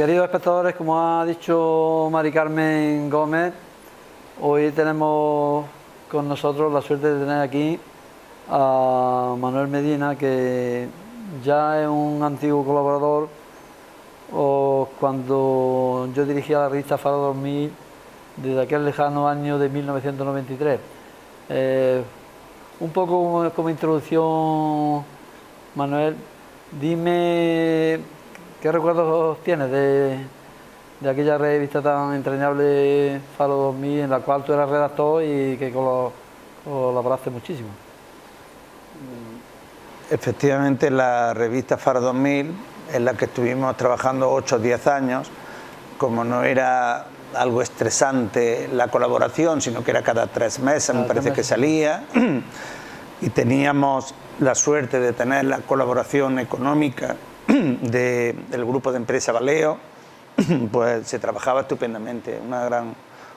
queridos espectadores, como ha dicho Mari Carmen Gómez, hoy tenemos con nosotros la suerte de tener aquí a Manuel Medina, que ya es un antiguo colaborador. Cuando yo dirigía la revista Faro 2000, desde aquel lejano año de 1993. Un poco como introducción, Manuel, dime qué recuerdos tienes de aquella revista tan entrañable Faro 2000, en la cual tú eras redactor y que colaboraste muchísimo. Efectivamente, la revista Faro 2000, en la que estuvimos trabajando 8 o 10 años, como no era algo estresante la colaboración, sino que era cada 3 meses, me parece que salía, y teníamos la suerte de tener la colaboración económica del grupo de empresa Valeo, pues se trabajaba estupendamente.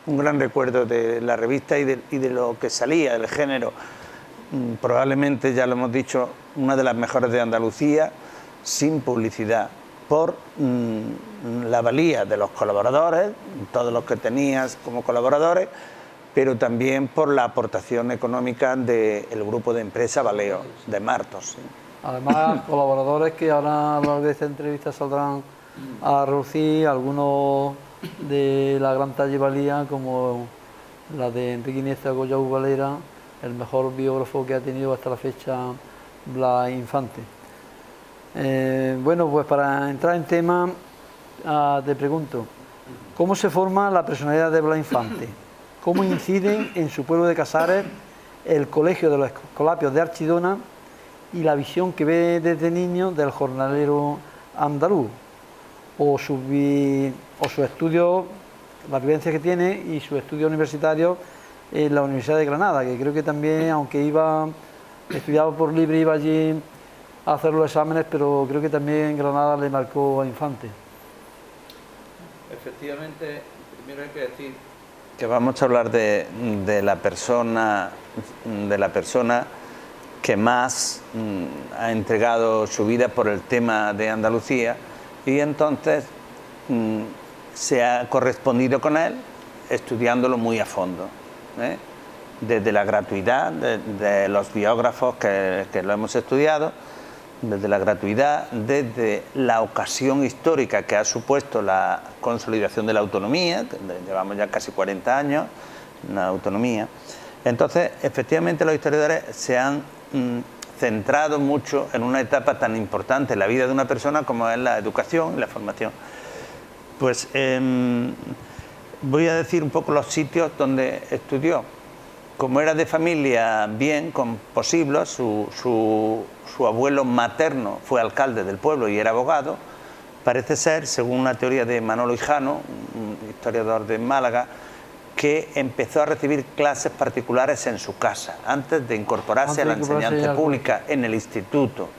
Un gran recuerdo de la revista y de lo que salía, del género. Probablemente, ya lo hemos dicho, una de las mejores de Andalucía, sin publicidad, por la valía de los colaboradores, todos los que tenías como colaboradores, pero también por la aportación económica del grupo de empresa Valeo, de Martos. ¿Sí? Además, colaboradores que ahora a lo largo de esta entrevista saldrán a relucir, algunos de la gran talla y valía, como la de Enrique Iniesta Goya Valera, el mejor biógrafo que ha tenido hasta la fecha Blas Infante. Bueno, pues para entrar en tema, te pregunto, ¿cómo se forma la personalidad de Blas Infante? ¿Cómo inciden en su pueblo de Casares el Colegio de los Escolapios de Archidona y la visión que ve desde niño del jornalero andaluz? O su estudio, la vivencia que tiene y su estudio universitario en la Universidad de Granada, que creo que también, aunque estudiaba por libre, iba allí a hacer los exámenes, pero creo que también Granada le marcó a Infante. Efectivamente, primero hay que decir que vamos a hablar de la persona que más ha entregado su vida por el tema de Andalucía, y entonces se ha correspondido con él estudiándolo muy a fondo, desde la gratuidad de los biógrafos que lo hemos estudiado, desde la gratuidad, desde la ocasión histórica que ha supuesto la consolidación de la autonomía, llevamos ya casi 40 años, una autonomía. Entonces, efectivamente, los historiadores se han centrado mucho en una etapa tan importante en la vida de una persona como es la educación y la formación. Pues voy a decir un poco los sitios donde estudió. Como era de familia bien, con posibles, su abuelo materno fue alcalde del pueblo y era abogado. Parece ser, según una teoría de Manolo Hijano, un historiador de Málaga, que empezó a recibir clases particulares en su casa, antes de incorporarse a la enseñanza pública en el instituto.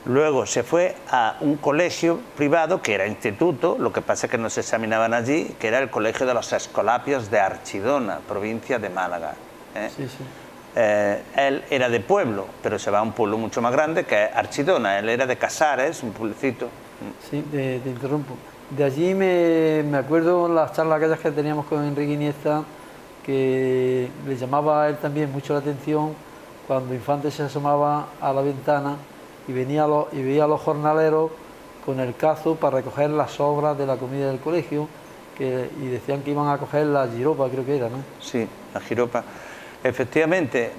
Luego se fue a un colegio privado, que era instituto, lo que pasa es que no se examinaban allí, que era el Colegio de los Escolapios de Archidona, provincia de Málaga. Sí, sí. Él era de pueblo, pero se va a un pueblo mucho más grande que es Archidona. Él era de Casares, un pueblecito. Sí, te interrumpo. De allí me acuerdo las charlas aquellas que teníamos con Enrique Iniesta, que le llamaba a él también mucho la atención cuando Infante se asomaba a la ventana y veía a los jornaleros con el cazo para recoger las sobras de la comida del colegio, y decían que iban a coger la jiropa, creo que era, ¿no? Sí, la jiropa. Efectivamente,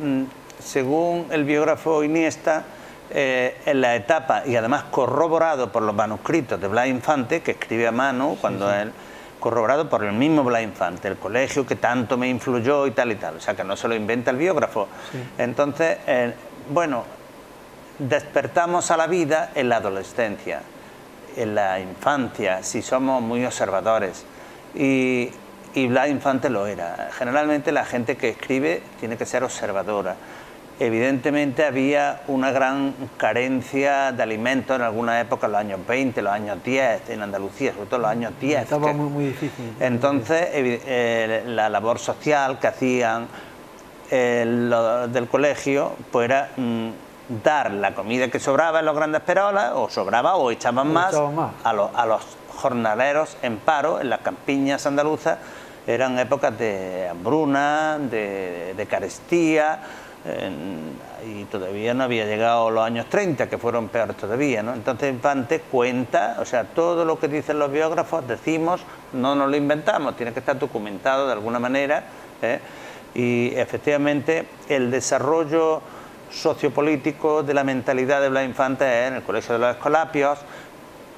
según el biógrafo Iniesta, en la etapa, y además corroborado por los manuscritos de Blas Infante, que escribe a mano, cuando él, corroborado por el mismo Blas Infante, el colegio que tanto me influyó y tal, o sea que no se lo inventa el biógrafo. Sí. Entonces, bueno, despertamos a la vida en la adolescencia, en la infancia, si somos muy observadores, y Blas Infante lo era. Generalmente la gente que escribe tiene que ser observadora. Evidentemente había una gran carencia de alimentos en alguna época, en los años 20, los años 10, en Andalucía, sobre todo en los años 10. Estaba muy difícil. Entonces, la labor social que hacían del colegio, pues era dar la comida que sobraba en los grandes perolas, o sobraba, o echaban más a los jornaleros en paro en las campiñas andaluzas. Eran épocas de hambruna, de carestía, y todavía no había llegado los años 30, que fueron peores todavía, ¿no? Entonces Infante cuenta, o sea, todo lo que dicen los biógrafos, decimos, no nos lo inventamos, tiene que estar documentado de alguna manera, y efectivamente el desarrollo sociopolítico de la mentalidad de Blas Infante en el Colegio de los Escolapios,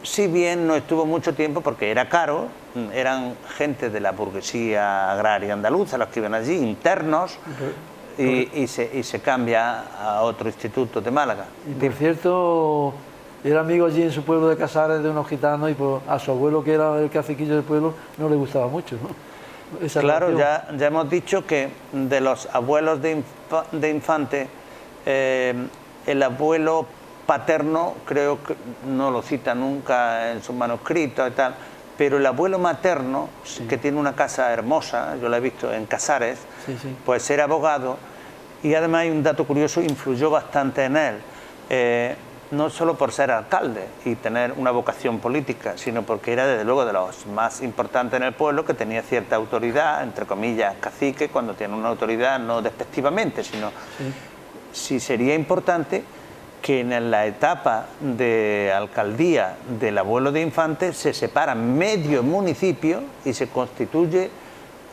si bien no estuvo mucho tiempo porque era caro, eran gente de la burguesía agraria andaluza los que iban allí, internos, y se cambia a otro instituto de Málaga. Y por cierto, era amigo allí en su pueblo de Casares de unos gitanos, y a su abuelo, que era el caciquillo del pueblo, no le gustaba mucho, ¿no? Claro, ya hemos dicho que de los abuelos de Infante, el abuelo paterno creo que no lo cita nunca en sus manuscritos y tal, pero el abuelo materno, sí, que tiene una casa hermosa, yo la he visto en Casares, sí, sí, pues era abogado, y además hay un dato curioso, influyó bastante en él, no solo por ser alcalde y tener una vocación política, sino porque era desde luego de los más importantes en el pueblo, que tenía cierta autoridad, entre comillas, cacique, cuando tiene una autoridad no despectivamente, sino sí sería importante que en la etapa de alcaldía del abuelo de Infante se separa medio municipio y se constituye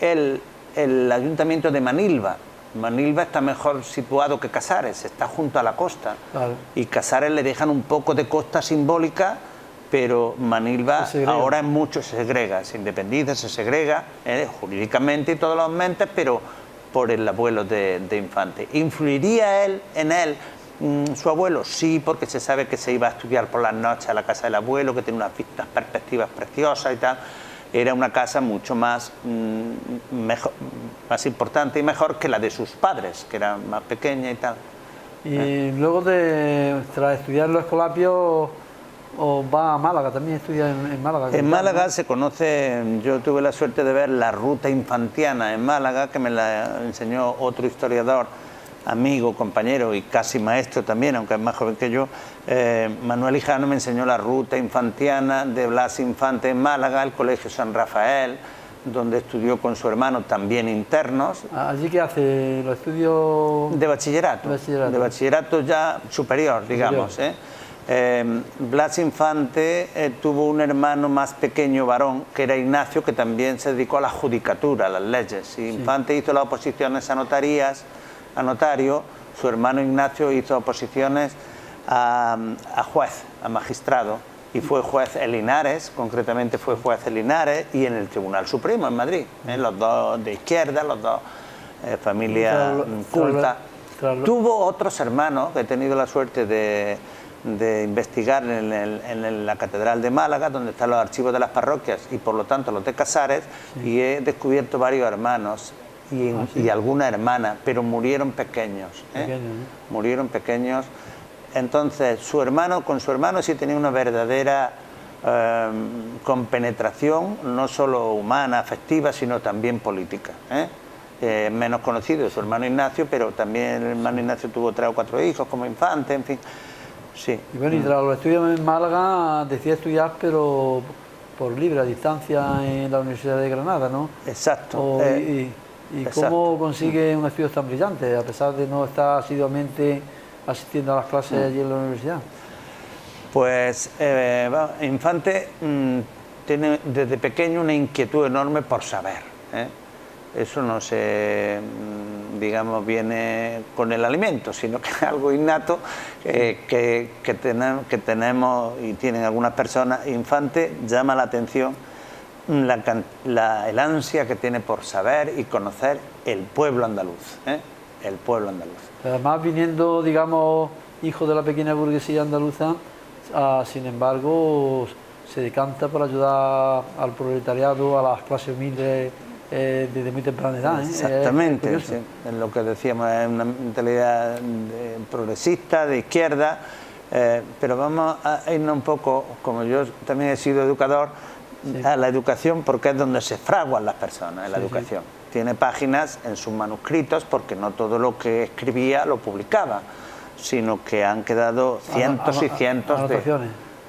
el ayuntamiento de Manilva. Manilva está mejor situado que Casares, está junto a la costa, claro, y Casares le dejan un poco de costa simbólica, pero Manilva ahora en mucho se segrega, se independiza, se segrega jurídicamente y todos los mentes, pero por el abuelo de Infante. ¿Influiría en él su abuelo? Sí, porque se sabe que se iba a estudiar por las noches a la casa del abuelo, que tiene unas vistas, perspectivas preciosas y tal. Era una casa mucho más, más importante y mejor que la de sus padres, que era más pequeña y tal. Y luego tras estudiar los Escolapios, va a Málaga, también estudia en Málaga. En Málaga, ¿no? Se conoce, yo tuve la suerte de ver la ruta infantiana en Málaga, que me la enseñó otro historiador, amigo, compañero y casi maestro también, aunque es más joven que yo, Manuel Hijano, me enseñó la ruta infantiana de Blas Infante en Málaga, el Colegio San Rafael, donde estudió con su hermano, también internos. ¿Allí qué hace? ¿Los estudios? De bachillerato. De bachillerato ya superior, digamos. Blas Infante tuvo un hermano más pequeño varón, que era Ignacio, que también se dedicó a la judicatura, a las leyes. Y Infante hizo las oposiciones a notarías, a notario, su hermano Ignacio hizo oposiciones a juez, a magistrado, y fue juez en Linares, concretamente fue juez en Linares y en el Tribunal Supremo en Madrid, los dos de izquierda, los dos familia culta. Tuvo otros hermanos, que he tenido la suerte de investigar en la Catedral de Málaga, donde están los archivos de las parroquias y por lo tanto los de Casares, y he descubierto varios hermanos y alguna hermana, pero murieron pequeños, murieron pequeños. Entonces con su hermano sí tenía una verdadera compenetración, no solo humana, afectiva, sino también política. Menos conocido su hermano Ignacio, pero también el hermano Ignacio tuvo 3 o 4 hijos como Infante, en fin. Sí. Y bueno, y tras los estudios en Málaga, decía estudiar, pero por libre, a distancia, en la Universidad de Granada, ¿no? Exacto. ¿Y cómo consigue unos estudios tan brillantes, a pesar de no estar asiduamente asistiendo a las clases allí en la universidad? Pues Infante tiene desde pequeño una inquietud enorme por saber. Eso no se, digamos, viene con el alimento, sino que es algo innato que tenemos y tienen algunas personas. Infante llama la atención el ansia que tiene por saber y conocer el pueblo andaluz, el pueblo andaluz. Además, viniendo, digamos, hijo de la pequeña burguesía andaluza, sin embargo, se decanta por ayudar al proletariado, a las clases humildes, desde muy temprana edad. Exactamente, sí. Es lo que decíamos, es una mentalidad progresista, de izquierda, pero vamos a irnos un poco, como yo también he sido educador, a la educación, porque es donde se fraguan las personas, en la educación. Tiene páginas en sus manuscritos, porque no todo lo que escribía lo publicaba, sino que han quedado cientos y cientos de...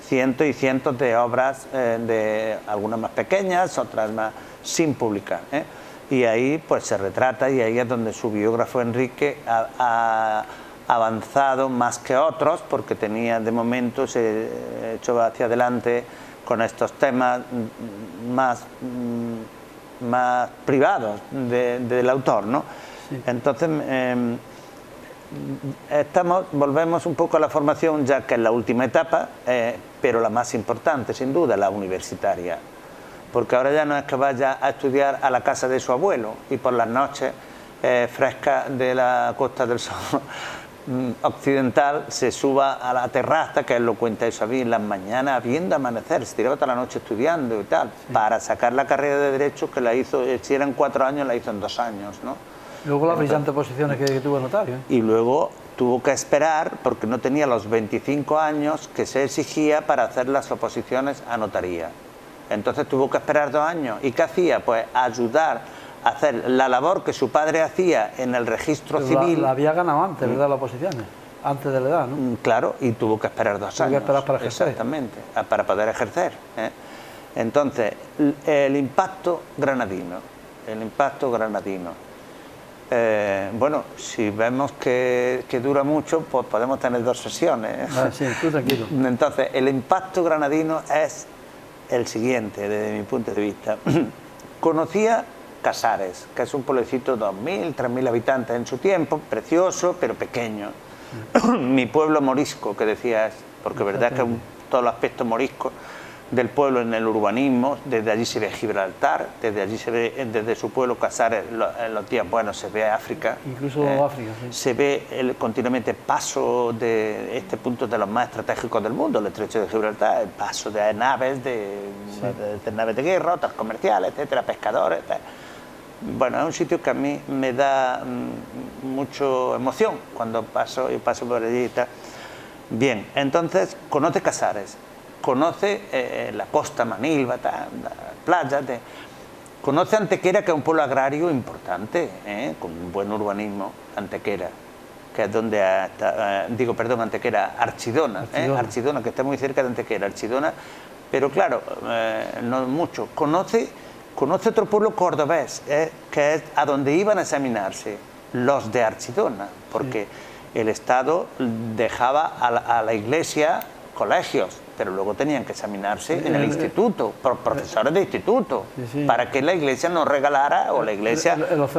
cientos y cientos de obras, de algunas más pequeñas, otras más sin publicar, ¿eh? Y ahí pues se retrata, y ahí es donde su biógrafo Enrique ha avanzado más que otros, porque tenía, de momento se echó hacia adelante con estos temas más privados del autor, ¿no? Sí. Entonces volvemos un poco a la formación, ya que es la última etapa, pero la más importante, sin duda, la universitaria. Porque ahora ya no es que vaya a estudiar a la casa de su abuelo y por las noches frescas de la Costa del Sol occidental se suba a la terraza, que él lo cuenta eso a mí, en las mañanas viendo amanecer, se tiraba toda la noche estudiando y tal, sí, para sacar la carrera de Derecho, que la hizo, si eran 4 años, la hizo en 2 años, ¿no? Luego las brillantes posiciones que tuvo el notario, ¿eh? Y luego tuvo que esperar, porque no tenía los 25 años que se exigía para hacer las oposiciones a notaría. Entonces tuvo que esperar 2 años. ¿Y qué hacía? Pues ayudar a hacer la labor que su padre hacía en el registro civil. La había ganado antes, ¿verdad? Las oposiciones, antes de la edad, ¿no? Claro, y tuvo que esperar 2 años. Tuvo que esperar para ejercer. Exactamente, para poder ejercer, ¿eh? Entonces, el impacto granadino. Bueno, si vemos que dura mucho, pues podemos tener 2 sesiones. Sí, tú tranquilo. Entonces, el impacto granadino es el siguiente, desde mi punto de vista. Conocía Casares, que es un pueblecito de 2.000, 3.000 habitantes en su tiempo, precioso, pero pequeño. Mi pueblo morisco, que decía, porque verdad que todo el aspecto morisco del pueblo en el urbanismo, desde allí se ve Gibraltar, desde allí se ve, desde su pueblo Casares, en los días buenos se ve África. Incluso África, sí. Se ve el continuamente paso de este punto de los más estratégicos del mundo, el estrecho de Gibraltar, el paso de naves, de naves de guerra, otras comerciales, etcétera, pescadores. Bueno, es un sitio que a mí me da mucha emoción cuando paso por allí y tal. Bien, entonces conoce Casares, conoce la costa Manilva, las playas, conoce Antequera, que es un pueblo agrario importante, con un buen urbanismo, Antequera, que es donde Antequera, Archidona, Archidona, que está muy cerca de Antequera, Archidona, pero claro, no mucho. Conoce otro pueblo cordobés, que es a donde iban a examinarse los de Archidona, porque el Estado dejaba a la Iglesia colegios, pero luego tenían que examinarse en el instituto, por profesores de instituto, para que la Iglesia nos regalara, o la Iglesia, los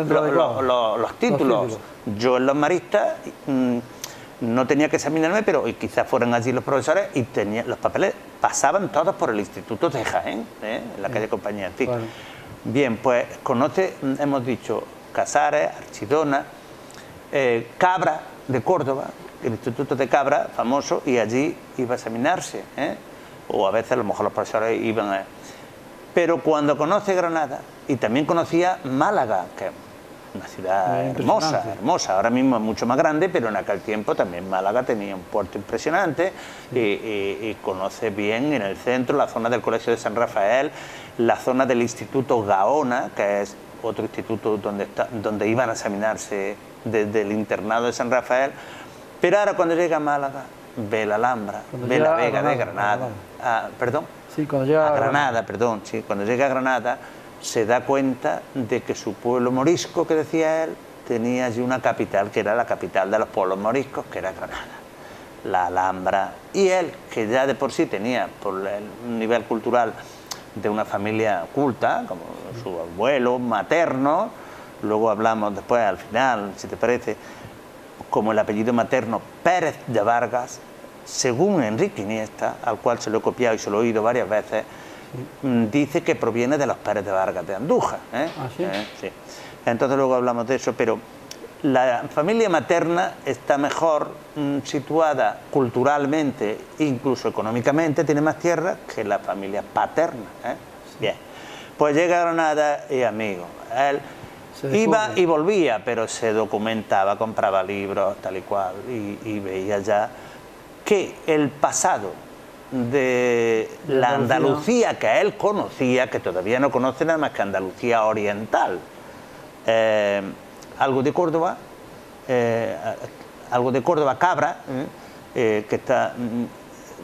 títulos. Yo en los maristas no tenía que examinarme, pero quizás fueran allí los profesores, y los papeles pasaban todos por el Instituto de Jaén, en la calle Compañía, en fin. Bueno. Bien, pues conoce, hemos dicho, Casares, Archidona, Cabra de Córdoba, el Instituto de Cabra, famoso, y allí iba a examinarse, o a veces a lo mejor los profesores iban a... Pero cuando conoce Granada, y también conocía Málaga, que es una ciudad hermosa, ahora mismo es mucho más grande, pero en aquel tiempo también Málaga tenía un puerto impresionante, y conoce bien en el centro la zona del Colegio de San Rafael, la zona del Instituto Gaona, que es otro instituto donde iban a examinarse desde el internado de San Rafael. Pero ahora cuando llega a Málaga, ve la Alhambra, ve la Vega de Granada. Perdón. Sí, cuando llega a Granada, perdón. Sí, cuando llega a Granada se da cuenta de que su pueblo morisco, que decía él, tenía allí una capital, que era la capital de los pueblos moriscos, que era Granada, la Alhambra. Y él, que ya de por sí tenía, por el nivel cultural, de una familia culta, como su abuelo materno, luego hablamos después, al final, si te parece, como el apellido materno Pérez de Vargas, según Enrique Iniesta, al cual se lo he copiado y se lo he oído varias veces, dice que proviene de los Pérez de Vargas de Andújar. ¿Ah, sí? Sí. Entonces luego hablamos de eso, pero la familia materna está mejor situada culturalmente, incluso económicamente, tiene más tierra que la familia paterna. Sí. Bien, pues llega a Granada y amigo, él iba y volvía, pero se documentaba, compraba libros, tal y cual, y veía ya que el pasado de la Andalucía que él conocía, que todavía no conoce nada más que Andalucía oriental, algo de Córdoba, Cabra, que está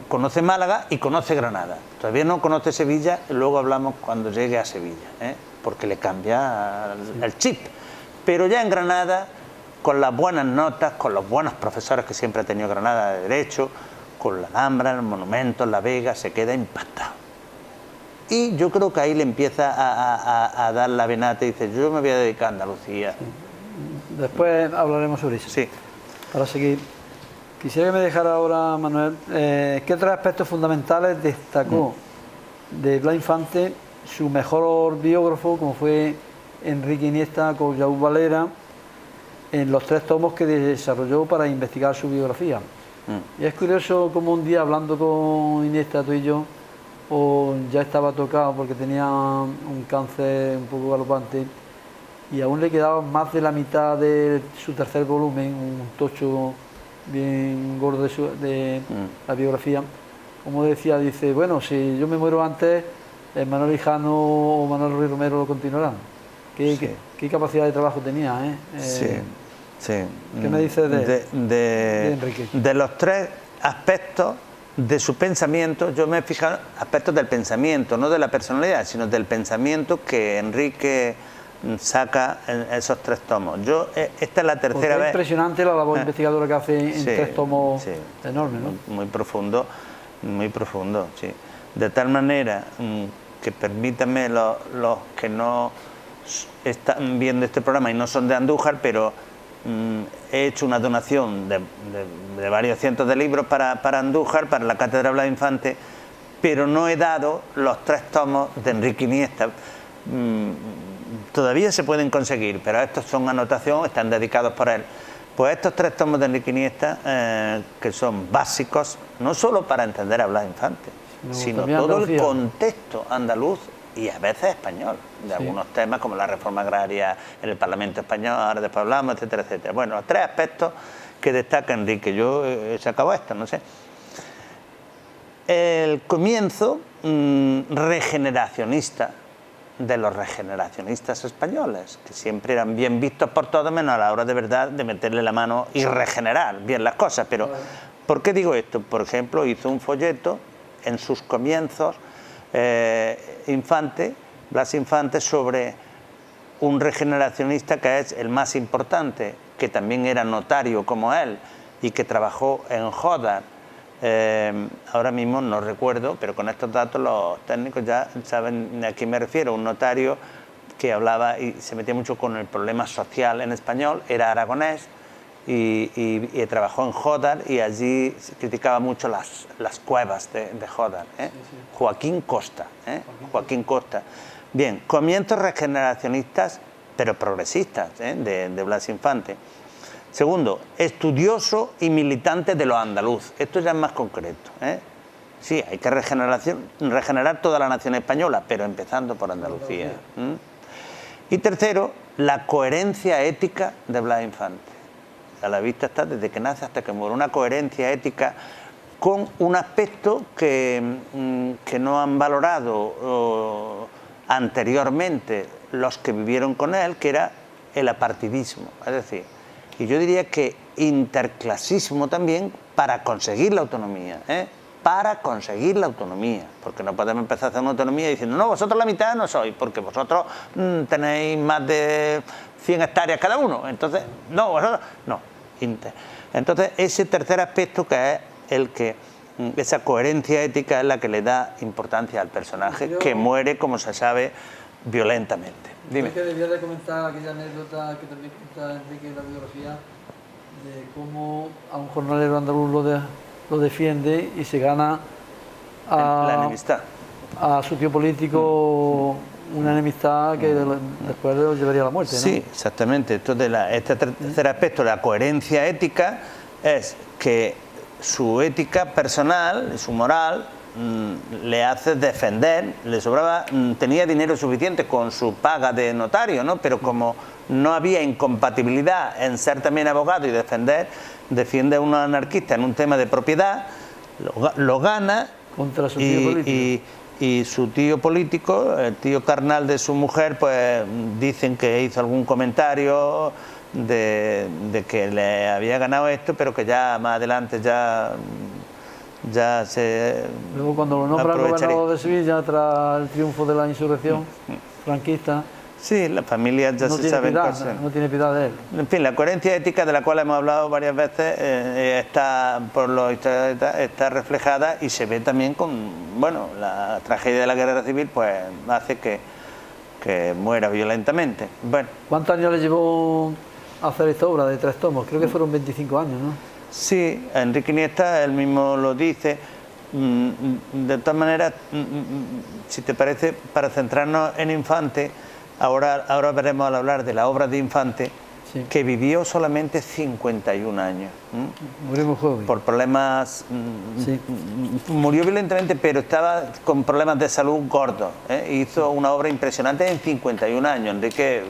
conoce Málaga y conoce Granada. Todavía no conoce Sevilla, luego hablamos cuando llegue a Sevilla, porque le cambia el chip. Pero ya en Granada, con las buenas notas, con los buenos profesores que siempre ha tenido Granada de Derecho, con la Alhambra, el monumento, la Vega, se queda impactado. Y yo creo que ahí le empieza a dar la venata y dice, yo me voy a dedicar a Andalucía. Después hablaremos sobre eso. Sí. Para seguir, quisiera que me dejara ahora, Manuel, ¿qué tres aspectos fundamentales destacó de Blas Infante su mejor biógrafo, como fue Enrique Iniesta con Yaúl Valera, en los 3 tomos que desarrolló para investigar su biografía? Y es curioso como un día, hablando con Iniesta, tú y yo, ya estaba tocado porque tenía un cáncer un poco galopante y aún le quedaba más de la mitad de su 3er volumen, un tocho bien gordo de la biografía. Como decía, dice, bueno, si yo me muero antes, Manuel Hijano o Manuel Ruiz Romero lo continuarán. ¿Qué capacidad de trabajo tenía? Sí. ¿Qué me dices de Enrique? De los 3 aspectos de su pensamiento, yo me he fijado aspectos del pensamiento, no de la personalidad, sino del pensamiento que Enrique saca en esos 3 tomos. Esta es la tercera vez. Es impresionante la labor investigadora que hace en 3 tomos, enorme, ¿no? Muy profundo, sí. De tal manera que permítanme los que no están viendo este programa y no son de Andújar, pero he hecho una donación de varios cientos de libros para Andújar, para la Cátedra Blas Infante, pero no he dado los 3 tomos de Enrique Iniesta. Todavía se pueden conseguir, pero estos son anotación, están dedicados por él. Pues estos 3 tomos de Enrique Iniesta, que son básicos, no solo para entender a Blas Infante, sino todo el contexto andaluz y a veces español, de algunos temas como la reforma agraria en el Parlamento español, ahora después hablamos, etcétera, etcétera. Bueno, 3 aspectos que destaca Enrique. Yo he sacado esto, no sé. El comienzo regeneracionista de los regeneracionistas españoles, que siempre eran bien vistos por todos, menos a la hora de verdad de meterle la mano y regenerar bien las cosas. Pero, ¿por qué digo esto? Por ejemplo, hizo un folleto en sus comienzos, Blas Infante, sobre un regeneracionista que es el más importante, que también era notario como él y que trabajó en Jódar. Ahora mismo no recuerdo, pero con estos datos los técnicos ya saben a quién me refiero. Un notario que hablaba y se metía mucho con el problema social en español, era aragonés y trabajó en Jódar, y allí se criticaba mucho las cuevas de Jódar. Joaquín Costa. Joaquín Costa. Bien, comienzos regeneracionistas, pero progresistas, de Blas Infante. Segundo, estudioso y militante de lo andaluz. Esto ya es más concreto. Sí, hay que regenerar toda la nación española, pero empezando por Andalucía. Y tercero, la coherencia ética de Blas Infante. A la vista está desde que nace hasta que muere, una coherencia ética con un aspecto que no han valorado anteriormente los que vivieron con él, que era el apartidismo. Es decir, y yo diría que interclasismo también para conseguir la autonomía, para conseguir la autonomía, porque no podemos empezar a hacer una autonomía diciendo, no, vosotros la mitad no sois, porque vosotros tenéis más de 100 hectáreas cada uno, entonces, no, vosotros, no. Entonces, ese tercer aspecto, que es el que, esa coherencia ética, es la que le da importancia al personaje, que muere, como se sabe, violentamente. Dime. Es que debía de comentar aquella anécdota que también cuenta Enrique en la biografía, de cómo a un jornalero andaluz lo defiende y se gana la enemistad a su tío político, una enemistad que después lo llevaría a la muerte, ¿no? Sí, exactamente. Entonces, este tercer aspecto, la coherencia ética, es que su ética personal, su moral, le hace defender, le sobraba, tenía dinero suficiente con su paga de notario, ¿no? Pero como no había incompatibilidad en ser también abogado y defender, defiende a un anarquista en un tema de propiedad, lo gana. Contra su tío político. Y su tío político, el tío carnal de su mujer, pues dicen que hizo algún comentario de que le había ganado esto, pero que ya más adelante ya ya se Luego cuando lo nombran aprovecharía. gobernador de Sevilla tras el triunfo de la insurrección franquista, Sí, las familias ya no se tiene saben piedad, cosas. no tiene piedad de él. En fin, la coherencia ética de la cual hemos hablado varias veces está, por los historiadores, está reflejada y se ve también con, bueno, la tragedia de la guerra civil pues hace que muera violentamente. Bueno, ¿Cuántos años le llevó a hacer esta obra de 3 tomos? Creo que fueron 25 años, ¿no? sí, Enrique Iniesta, él mismo lo dice. De todas maneras, si te parece, para centrarnos en Infante, ahora veremos al hablar de la obra de Infante, Sí. que vivió solamente 51 años. Murió muy joven. Por problemas, Sí. murió violentamente, pero estaba con problemas de salud gordos. Hizo una obra impresionante en 51 años. Enrique,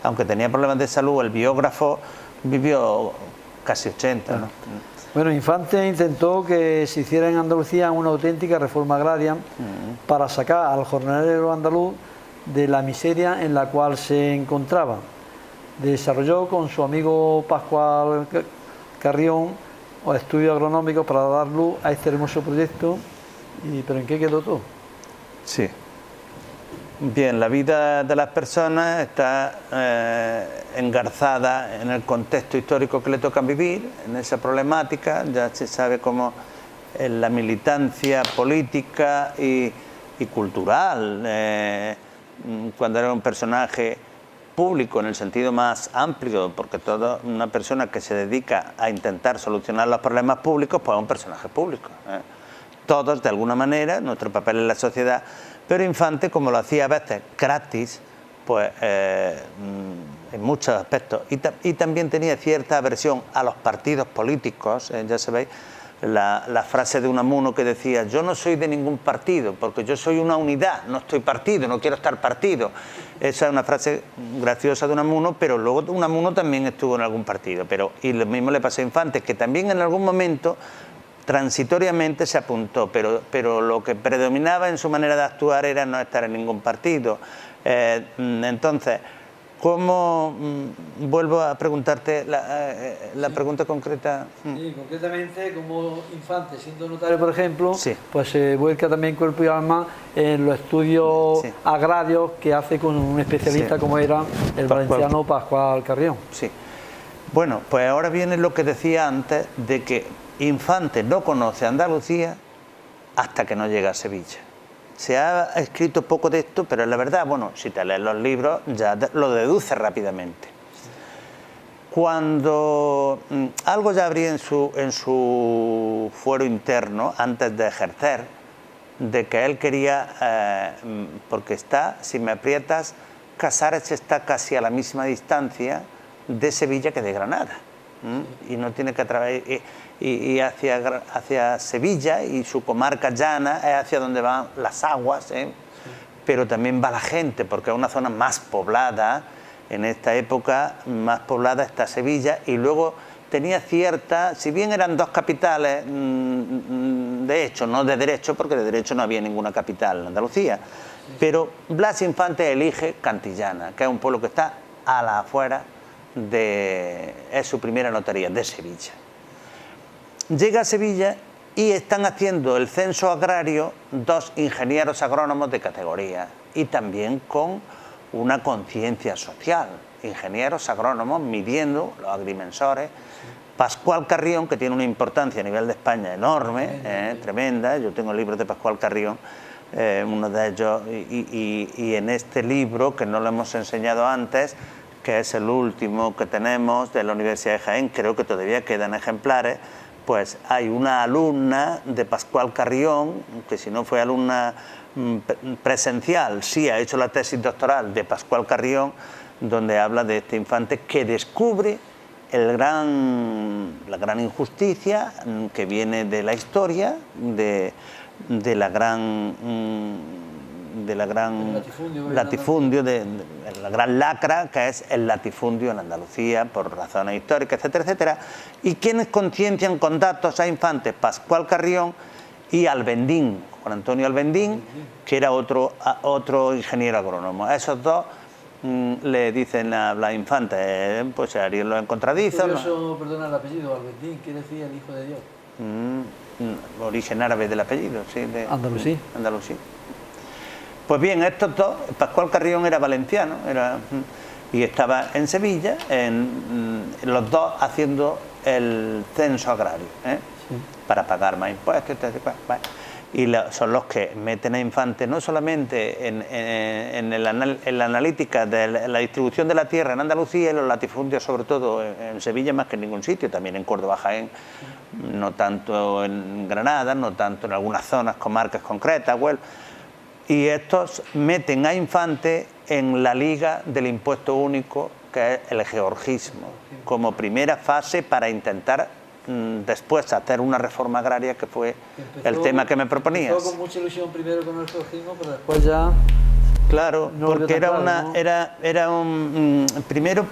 aunque tenía problemas de salud, el biógrafo vivió casi 80. ¿no? Bueno, Infante intentó que se hiciera en Andalucía una auténtica reforma agraria para sacar al jornalero andaluz de la miseria en la cual se encontraba. Desarrolló con su amigo Pascual Carrión estudios agronómicos para dar luz a este hermoso proyecto. ¿Pero en qué quedó todo? Sí. Bien, la vida de las personas está engarzada en el contexto histórico que le toca vivir, en esa problemática. Ya se sabe cómo la militancia política y cultural, cuando era un personaje público en el sentido más amplio, porque toda una persona que se dedica a intentar solucionar los problemas públicos, pues es un personaje público. Todos, de alguna manera, nuestro papel en la sociedad, pero Infante, como lo hacía a veces gratis, pues en muchos aspectos, y también tenía cierta aversión a los partidos políticos, ya sabéis, la frase de Unamuno que decía: yo no soy de ningún partido, porque yo soy una unidad, no estoy partido, no quiero estar partido. Esa es una frase graciosa de Unamuno, pero luego Unamuno también estuvo en algún partido. Y lo mismo le pasó a Infante, que también en algún momento transitoriamente se apuntó, pero lo que predominaba en su manera de actuar era no estar en ningún partido. Entonces, ¿cómo vuelvo a preguntarte la pregunta concreta? Sí, concretamente, como Infante, siendo notario, por ejemplo, Sí. pues se vuelca también cuerpo y alma en los estudios Sí. agrarios que hace con un especialista Sí. como era el Pascual. valenciano Pascual Carrión. Sí. Bueno, pues ahora viene lo que decía antes, de que Infante no conoce Andalucía hasta que no llega a Sevilla. Se ha escrito poco de esto, pero la verdad, bueno, si te lees los libros ya lo deduces rápidamente. Cuando algo ya habría en su fuero interno, antes de ejercer, de que él quería, porque está, si me aprietas, Casares está casi a la misma distancia de Sevilla que de Granada. Y no tiene que atravesar, y hacia Sevilla y su comarca llana es hacia donde van las aguas, pero también va la gente, porque es una zona más poblada. En esta época más poblada está Sevilla, y luego tenía cierta, si bien eran dos capitales de hecho, no de derecho, porque de derecho no había ninguna capital en Andalucía, pero Blas Infante elige Cantillana, que es un pueblo que está a la afuera es su primera notaría, de Sevilla. Llega a Sevilla y están haciendo el censo agrario 2 ingenieros agrónomos de categoría, y también con una conciencia social, ingenieros agrónomos midiendo los agrimensores. Pascual Carrión, que tiene una importancia a nivel de España enorme, tremenda. Yo tengo libros de Pascual Carrión, uno de ellos, y en este libro, que no lo hemos enseñado antes, que es el último que tenemos de la Universidad de Jaén, creo que todavía quedan ejemplares, pues hay una alumna de Pascual Carrión, que si no fue alumna presencial, sí ha hecho la tesis doctoral de Pascual Carrión, donde habla de este Infante que descubre la gran injusticia que viene de la historia, de la gran latifundio, de la gran lacra que es el latifundio en Andalucía por razones históricas, etcétera, etcétera. Y quienes conciencian con datos a Infante: Pascual Carrión y Albendín, Juan Antonio Albendín, que era otro ingeniero agrónomo. A esos dos le dicen a Blas Infante, pues Ariel lo encontradizo. Curioso, perdona el apellido, Albendín, quiere decir el hijo de Dios. origen árabe del apellido, sí, de Andalusí. Andalusí. Pues bien, estos dos, Pascual Carrión era valenciano, y estaba en Sevilla, los dos haciendo el censo agrario, Sí. para pagar más impuestos, y son los que meten a Infante no solamente en la analítica de la distribución de la tierra en Andalucía y los latifundios, sobre todo en Sevilla más que en ningún sitio, también en Córdoba, Jaén, no tanto en Granada, no tanto en algunas zonas, comarcas concretas, Huelva. Y estos meten a Infante en la liga del impuesto único, que es el georgismo, como primera fase para intentar después hacer una reforma agraria, que fue el tema que me proponías. Empezó con mucha ilusión primero con el georgismo, pero después ya... Claro, no porque primero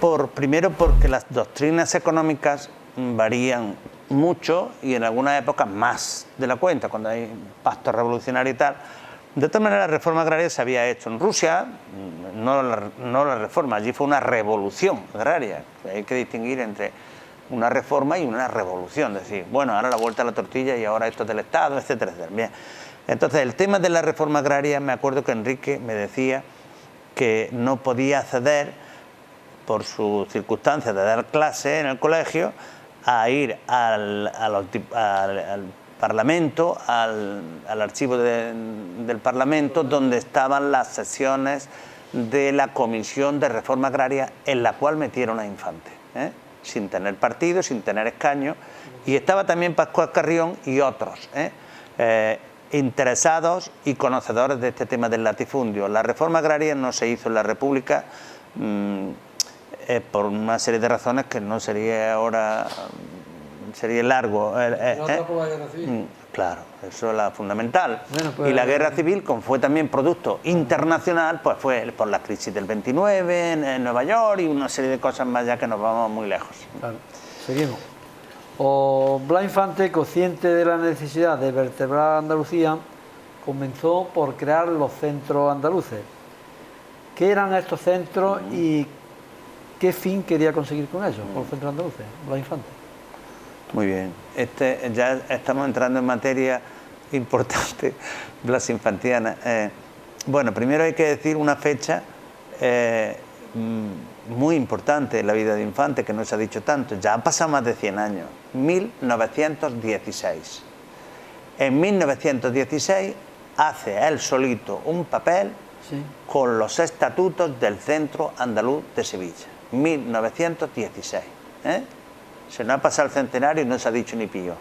porque las doctrinas económicas varían mucho y en algunas épocas más de la cuenta, cuando hay pacto revolucionario y tal. De todas maneras, la reforma agraria se había hecho en Rusia, no la reforma, allí fue una revolución agraria. Hay que distinguir entre una reforma y una revolución, es decir, bueno, ahora la vuelta a la tortilla y ahora esto es del Estado, etcétera, etcétera. Bien. Entonces, el tema de la reforma agraria, me acuerdo que Enrique me decía que no podía acceder, por sus circunstancias de dar clase en el colegio, a ir al Parlamento, al archivo del Parlamento, donde estaban las sesiones de la Comisión de Reforma Agraria, en la cual metieron a Infante, sin tener partido, sin tener escaño, y estaba también Pascual Carrión y otros, interesados y conocedores de este tema del latifundio. La reforma agraria no se hizo en la República por una serie de razones que no sería ahora, sería largo. Por la guerra civil. Claro, eso es la fundamental. Bueno, pues, y la guerra civil, como fue también producto internacional, pues fue por la crisis del 29 en Nueva York y una serie de cosas más, ya que nos vamos muy lejos. Claro. Seguimos. Blas Infante, consciente de la necesidad de vertebrar Andalucía, comenzó por crear los centros andaluces. ¿Qué eran estos centros y qué fin quería conseguir con ellos, con los centros andaluces, Blas Infante? Muy bien, ya estamos entrando en materia importante, Blas Infantiana. Bueno, primero hay que decir una fecha muy importante en la vida de Infante, que no se ha dicho tanto, ya han pasado más de 100 años, 1916. En 1916 hace él solito un papel con los estatutos del Centro Andaluz de Sevilla, 1916. Se nos ha pasado el centenario y no se ha dicho ni pío.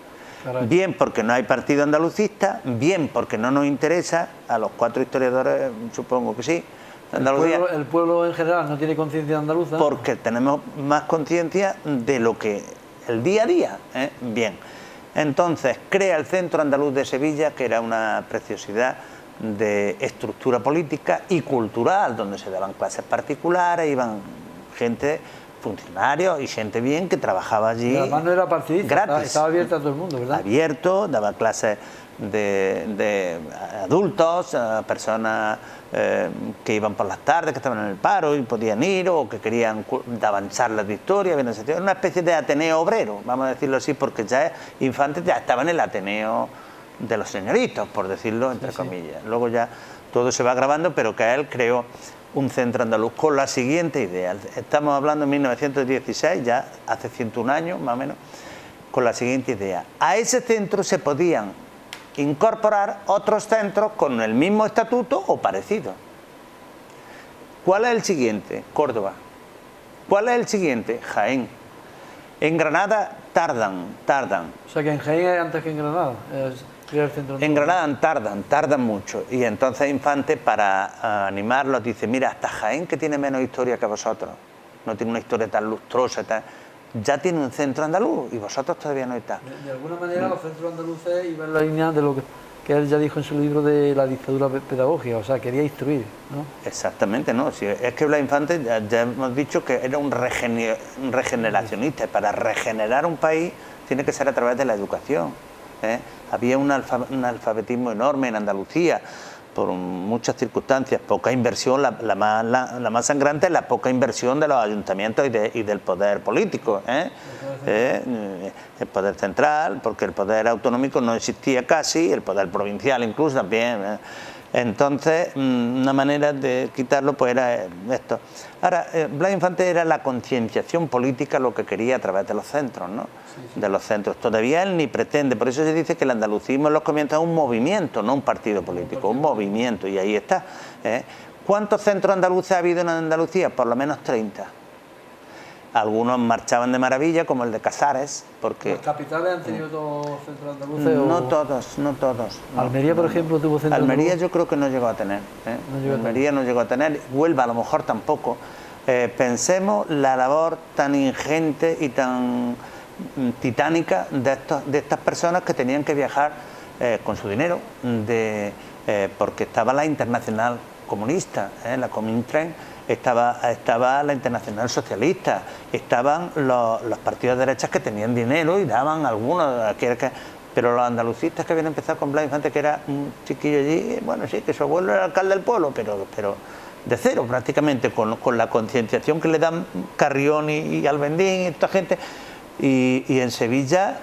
Caray. Bien porque no hay partido andalucista, bien porque no nos interesa, a los 4 historiadores supongo que sí. El pueblo en general no tiene conciencia andaluza. Porque tenemos más conciencia de lo que el día a día. Bien, entonces crea el Centro Andaluz de Sevilla, que era una preciosidad de estructura política y cultural, donde se daban clases particulares, iban gente, funcionarios y gente bien que trabajaba allí. Además no era partidista, gratis. Estaba abierto a todo el mundo, ¿verdad? Abierto, daba clases de adultos, a personas que iban por las tardes, que estaban en el paro y podían ir, o que querían, daban charlas de historia, era una especie de Ateneo obrero, vamos a decirlo así, porque ya Infante ya estaba en el Ateneo de los señoritos, por decirlo entre comillas. Luego ya todo se va grabando, pero que él creó un centro andaluz con la siguiente idea. Estamos hablando de 1916, ya hace 101 años más o menos, con la siguiente idea. A ese centro se podían incorporar otros centros con el mismo estatuto o parecido. ¿Cuál es el siguiente? Córdoba. ¿Cuál es el siguiente? Jaén. En Granada tardan. O sea que en Jaén es antes que en Granada. El centro en Granada tardan mucho. Y entonces Infante, para animarlos, dice, mira, hasta Jaén, que tiene menos historia que vosotros, no tiene una historia tan lustrosa, ya tiene un centro andaluz y vosotros todavía no estáis. De alguna manera los centros andaluces iban en la línea de lo que él ya dijo en su libro de la dictadura pedagógica, o sea, quería instruir, ¿no? Exactamente, ¿no? Si es que Blas Infante, ya hemos dicho que era un regeneracionista. Para regenerar un país tiene que ser a través de la educación. Había un alfabetismo enorme en Andalucía. por muchas circunstancias, poca inversión, la más sangrante es la poca inversión de los ayuntamientos y del poder político, el poder central, porque el poder autonómico no existía casi, el poder provincial incluso también. Entonces, una manera de quitarlo pues era esto. Ahora, Blas Infante era la concienciación política lo que quería a través de los centros, ¿no? Sí. De los centros. Todavía él ni pretende, por eso se dice que el andalucismo en los comienzos es un movimiento, no un partido político, un movimiento, y ahí está. ¿Cuántos centros andaluces ha habido en Andalucía? Por lo menos 30. Algunos marchaban de maravilla, como el de Casares, porque... ¿Las capitales han tenido todos centros andaluces? No todos. ¿Almería, por ejemplo, tuvo centro andaluz? Almería yo creo que no llegó a tener. Almería no llegó a tener. Huelva a lo mejor tampoco. Pensemos la labor tan ingente y tan titánica de estas personas que tenían que viajar con su dinero, porque estaba la Internacional Comunista, la Comintern, estaba la Internacional Socialista, estaban los partidos de derechas que tenían dinero y daban algunos, pero los andalucistas que habían empezado con Blas Infante, que era un chiquillo allí, bueno, sí, que su abuelo era alcalde del pueblo, pero de cero prácticamente, con la concienciación que le dan Carrión y Albendín y esta gente. Y en Sevilla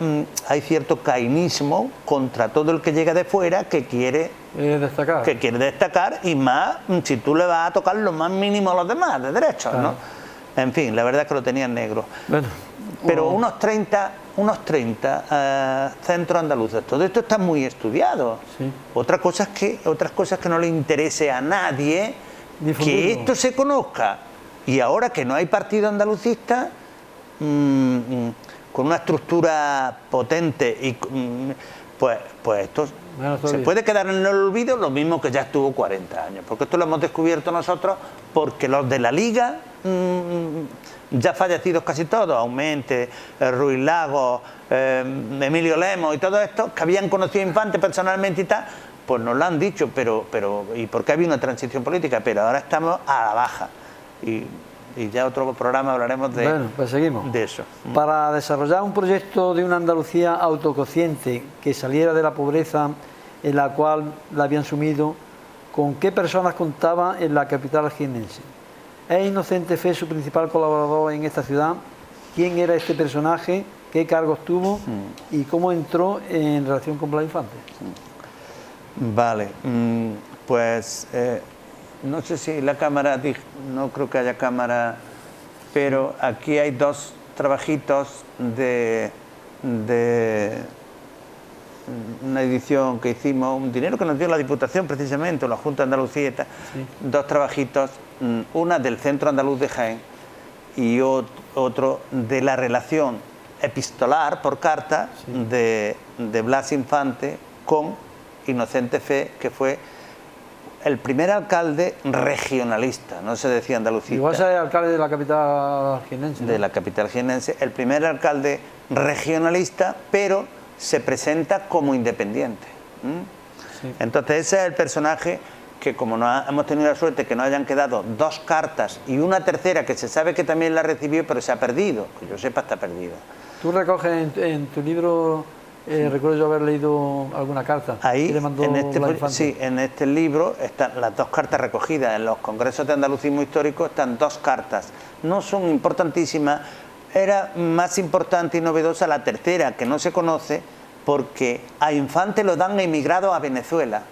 hay cierto cainismo contra todo el que llega de fuera que quiere destacar, y más si tú le vas a tocar lo más mínimo a los demás de derechos, claro. ¿No? En fin, la verdad es que lo tenían negro. Bueno, pero unos 30 centros andaluces, todo esto está muy estudiado. Sí. Otras cosas que no le interese a nadie que esto se conozca. Y ahora que no hay partido andalucista, con una estructura potente y pues esto se puede quedar en el olvido, lo mismo que ya estuvo 40 años, porque esto lo hemos descubierto nosotros, porque los de la Liga, ya fallecidos casi todos, Aumente, Ruiz Lagos, Emilio Lemos y todo esto, que habían conocido a Infante personalmente y tal, pues nos lo han dicho, pero y porque había una transición política, pero ahora estamos a la baja. Y ya otro programa hablaremos de, bueno, pues seguimos. De eso. Para desarrollar un proyecto de una Andalucía autoconsciente que saliera de la pobreza en la cual la habían sumido, ¿con qué personas contaba en la capital jiennense? ¿Es Inocente Fe su principal colaborador en esta ciudad? ¿Quién era este personaje? ¿Qué cargos tuvo? ¿Y cómo entró en relación con Blas Infante? Vale, pues... no sé si la cámara, no creo que haya cámara, pero aquí hay dos trabajitos de una edición que hicimos, un dinero que nos dio la Diputación precisamente, o la Junta de Andalucía y tal, sí. Dos trabajitos, una del Centro Andaluz de Jaén y otro de la relación epistolar por carta, sí. de Blas Infante con Inocente Fe, que fue el primer alcalde regionalista, no se decía andalucista. Igual sea el alcalde de la capital jiennense, ¿no? De la capital jiennense, el primer alcalde regionalista, pero se presenta como independiente. Sí. Entonces ese es el personaje que, como hemos tenido la suerte que no hayan quedado dos cartas y una tercera que se sabe que también la recibió, pero se ha perdido, que yo sepa está perdida. Tú recoges en tu libro... recuerdo yo haber leído alguna carta. Ahí, que le mandó en este libro están las dos cartas recogidas. En los congresos de andalucismo histórico están dos cartas. No son importantísimas. Era más importante y novedosa la tercera, que no se conoce, porque a Infante lo dan emigrado a Venezuela,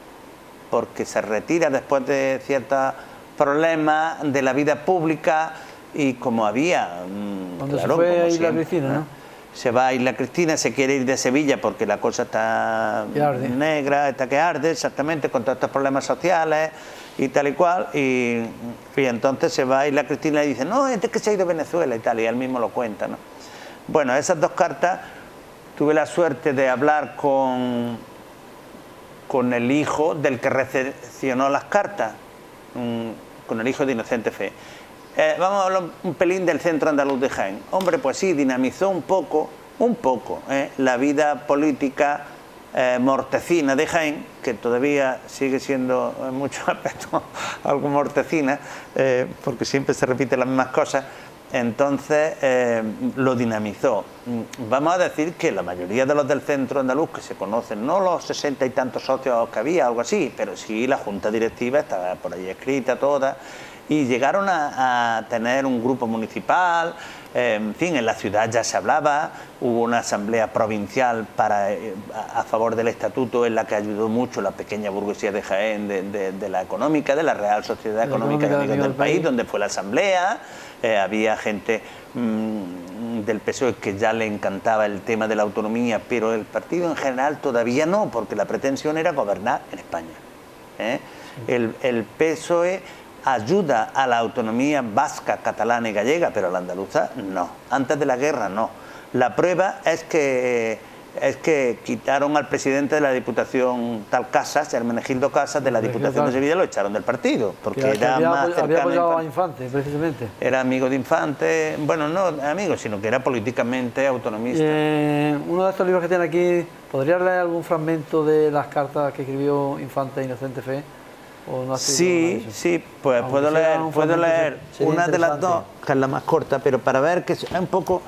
porque se retira después de ciertos problemas de la vida pública, y como había... Cuando claro, se fue a Isla Cristina, ¿no? Se va a Isla Cristina, se quiere ir de Sevilla porque la cosa está negra, está que arde, exactamente, con todos estos problemas sociales y tal y cual, y entonces se va a Isla Cristina y dice, no, este es que se ha ido a Venezuela y tal, y él mismo lo cuenta, ¿no? Bueno, esas dos cartas, tuve la suerte de hablar con el hijo del que recepcionó las cartas, con el hijo de Inocente Fe. Vamos a hablar un pelín del Centro Andaluz de Jaén. Hombre, pues sí, dinamizó un poco la vida política mortecina de Jaén, que todavía sigue siendo en muchos aspectos algo mortecina, porque siempre se repiten las mismas cosas, entonces lo dinamizó. Vamos a decir que la mayoría de los del centro andaluz que se conocen, no los 60 y tantos socios que había, algo así, pero sí la junta directiva estaba por ahí escrita toda, y llegaron a tener un grupo municipal. En fin, en la ciudad ya se hablaba, hubo una asamblea provincial a favor del estatuto, en la que ayudó mucho la pequeña burguesía de Jaén, de la económica, de la Real Sociedad Económica de Amigos del País, donde fue la asamblea. Había gente del PSOE que ya le encantaba el tema de la autonomía, pero el partido en general todavía no, porque la pretensión era gobernar en España. El PSOE ayuda a la autonomía vasca, catalana y gallega, pero a la andaluza no. Antes de la guerra no. La prueba es que quitaron al presidente de la Diputación tal Casas, Hermenegildo Casas, de la Diputación de Sevilla, lo echaron del partido, porque era más cercano. Había apoyado a Infante, precisamente. Era amigo de Infante, bueno, no amigo, sino que era políticamente autonomista. Uno de estos libros que tiene aquí, ¿podría leer algún fragmento de las cartas que escribió Infante Inocente Fe? No, sí, pues puedo leer una de las dos, que es la más corta, pero para ver que es un poco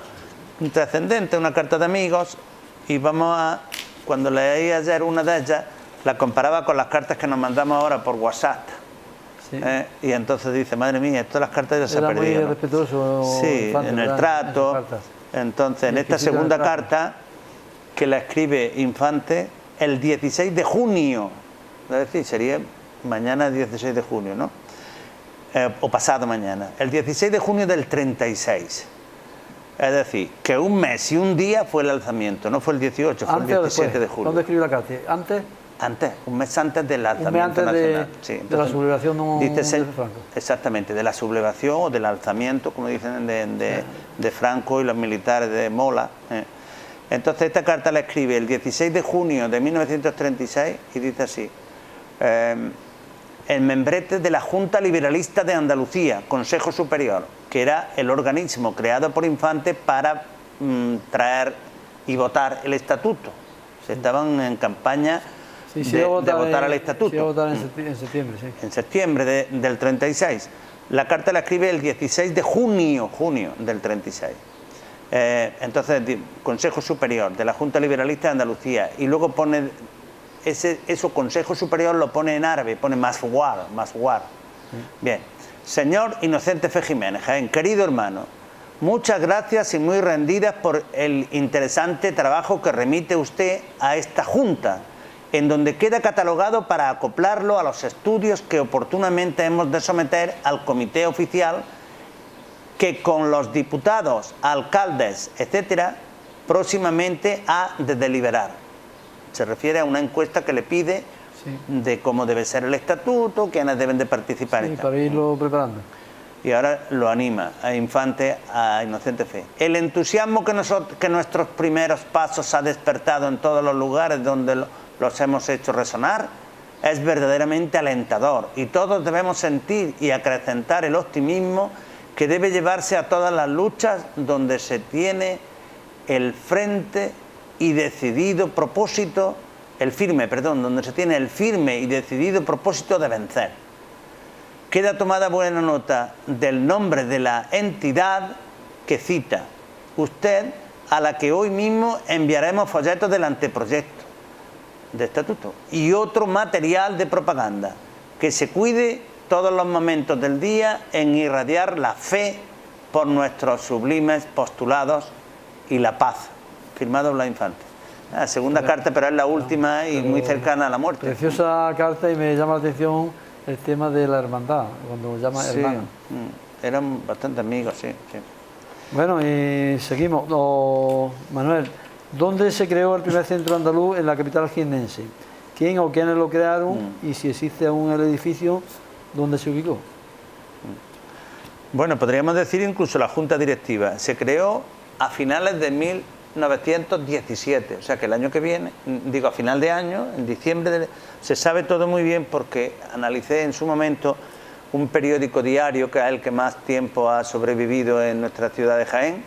trascendente, una carta de amigos, y cuando leí ayer una de ellas, la comparaba con las cartas que nos mandamos ahora por WhatsApp. Sí. Y entonces dice, madre mía, todas las cartas ya se han perdido. Muy respetuoso. Sí, Infante, en el trato. Entonces, en esta segunda carta, que la escribe Infante el 16 de junio, es decir, sería mañana 16 de junio, ¿no? O pasado mañana. El 16 de junio del 36. Es decir, que un mes y un día fue el alzamiento, no fue el 18, fue el 17 de julio. ¿Dónde escribió la carta? ¿Antes? Antes, un mes antes del alzamiento nacional. Sí, entonces, de la sublevación de Franco. Exactamente, de la sublevación o del alzamiento, como dicen, de Franco y los militares de Mola. Entonces esta carta la escribe el 16 de junio de 1936 y dice así: el membrete de la Junta Liberalista de Andalucía, Consejo Superior, que era el organismo creado por Infante para traer y votar el estatuto. Se estaban en campaña de votar el estatuto. Se iba a votar en septiembre, sí. En septiembre del 36. La carta la escribe el 16 de junio del 36. Entonces, Consejo Superior de la Junta Liberalista de Andalucía, y luego pone eso Consejo Superior, lo pone en árabe, pone Maswar. Bien, señor Inocente Fe Jiménez, Jaén, querido hermano, muchas gracias y muy rendidas por el interesante trabajo que remite usted a esta Junta, en donde queda catalogado para acoplarlo a los estudios que oportunamente hemos de someter al Comité Oficial, que con los diputados, alcaldes, etcétera, próximamente ha de deliberar. Se refiere a una encuesta que le pide de cómo debe ser el estatuto, quiénes deben de participar. Sí, para irlo preparando. Y ahora lo anima a Infante, a Inocente Fe. El entusiasmo que nuestros primeros pasos ha despertado en todos los lugares donde los hemos hecho resonar es verdaderamente alentador, y todos debemos sentir y acrecentar el optimismo que debe llevarse a todas las luchas donde se tiene el frente y decidido propósito, donde se tiene el firme y decidido propósito de vencer. Queda tomada buena nota del nombre de la entidad que cita usted, a la que hoy mismo enviaremos folletos del anteproyecto de estatuto y otro material de propaganda, que se cuide todos los momentos del día en irradiar la fe por nuestros sublimes postulados y la paz. Firmado Blas Infante. La segunda carta, pero es la última y muy cercana a la muerte. Preciosa carta, y me llama la atención el tema de la hermandad, cuando llama hermano. Eran bastante amigos, sí. Bueno, y seguimos. Manuel, ¿dónde se creó el primer centro andaluz en la capital jiennense? ¿Quién o quiénes lo crearon? Y si existe aún el edificio, ¿dónde se ubicó? Bueno, podríamos decir incluso la Junta Directiva. Se creó a finales de 1917, o sea que el año que viene, digo a final de año, en diciembre, se sabe todo muy bien porque analicé en su momento un periódico diario que es el que más tiempo ha sobrevivido en nuestra ciudad de Jaén,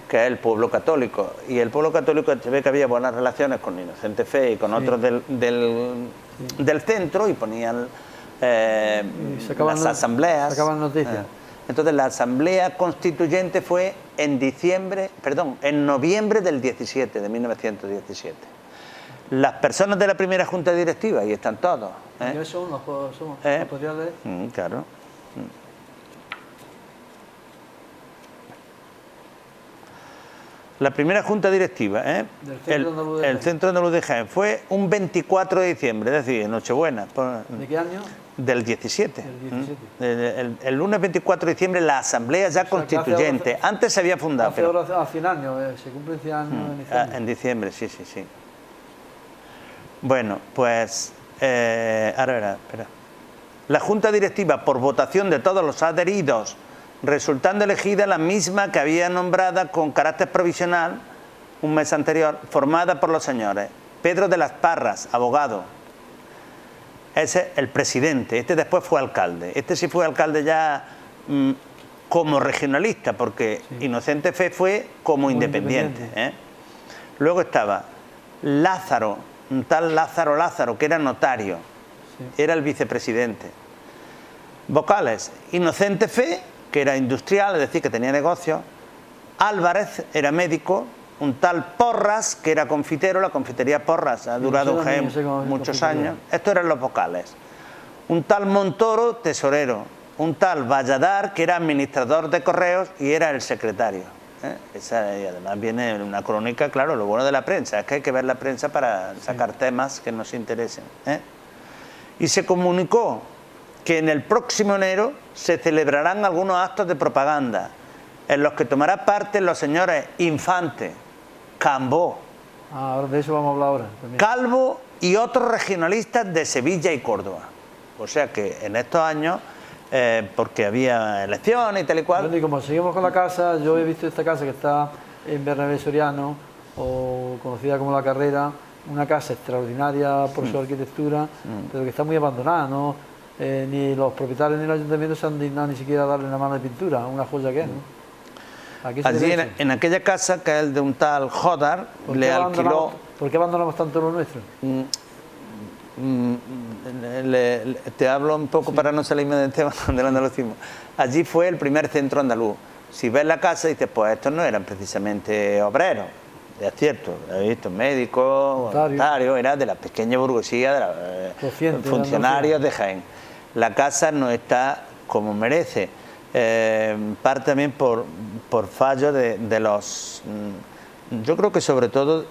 que es El Pueblo Católico. Y El Pueblo Católico se ve que había buenas relaciones con Inocente Fe y con otros del centro, y ponían las asambleas. Sacaban noticias. Entonces la Asamblea Constituyente fue en noviembre del 17, de 1917. Las personas de la primera Junta Directiva, ahí están todos. ¿Quiénes son? ¿Los podría leer? Claro. La primera Junta Directiva, el Centro Andaluz de Jaén, fue un 24 de diciembre, es decir, Nochebuena. ¿De qué año? Del 17. Del 17. El lunes 24 de diciembre la Asamblea ya constituyente. Antes se había fundado. Hace 100 años, se cumplen 100 años en diciembre. En diciembre, sí. Bueno, pues, ahora, espera. La Junta Directiva, por votación de todos los adheridos, resultando elegida la misma que había nombrada con carácter provisional un mes anterior, formada por los señores Pedro de las Parras, abogado. Ese es el presidente, este después fue alcalde. Este sí fue alcalde ya como regionalista, porque Inocente Fe fue como independiente. Luego estaba Lázaro, un tal Lázaro, que era notario, era el vicepresidente. Vocales, Inocente Fe, que era industrial, es decir, que tenía negocio. Álvarez era médico. Un tal Porras, que era confitero, la confitería Porras ha durado en Jaén muchos años. Estos eran los vocales. Un tal Montoro, tesorero. Un tal Valladar, que era administrador de correos y era el secretario. Y además viene una crónica, claro, lo bueno de la prensa es que hay que ver la prensa para sacar temas que nos interesen. Y se comunicó que en el próximo enero se celebrarán algunos actos de propaganda en los que tomará parte los señores Infante, Cambó, ahora de eso vamos a hablar ahora también. Calvo y otros regionalistas de Sevilla y Córdoba. O sea que en estos años, porque había elecciones y tal y cual... Bueno, y como seguimos con la casa, yo he visto esta casa que está en Bernabé Soriano, o conocida como La Carrera, una casa extraordinaria por su arquitectura, pero que está muy abandonada, ¿no? Ni los propietarios ni el ayuntamiento se han dignado ni siquiera a darle una mano de pintura, una joya que es, ¿no? Allí en aquella casa, que es el de un tal Jodar, le alquiló... ¿Por qué abandonamos tanto lo nuestro? Te hablo un poco para no salirme del tema del andalucismo. Allí fue el primer centro andaluz. Si ves la casa dices, pues estos no eran precisamente obreros. Es cierto, he visto médicos, notarios, era de la pequeña burguesía, de los funcionarios de Jaén. La casa no está como merece. Parte también por fallo de los... Yo creo que sobre todo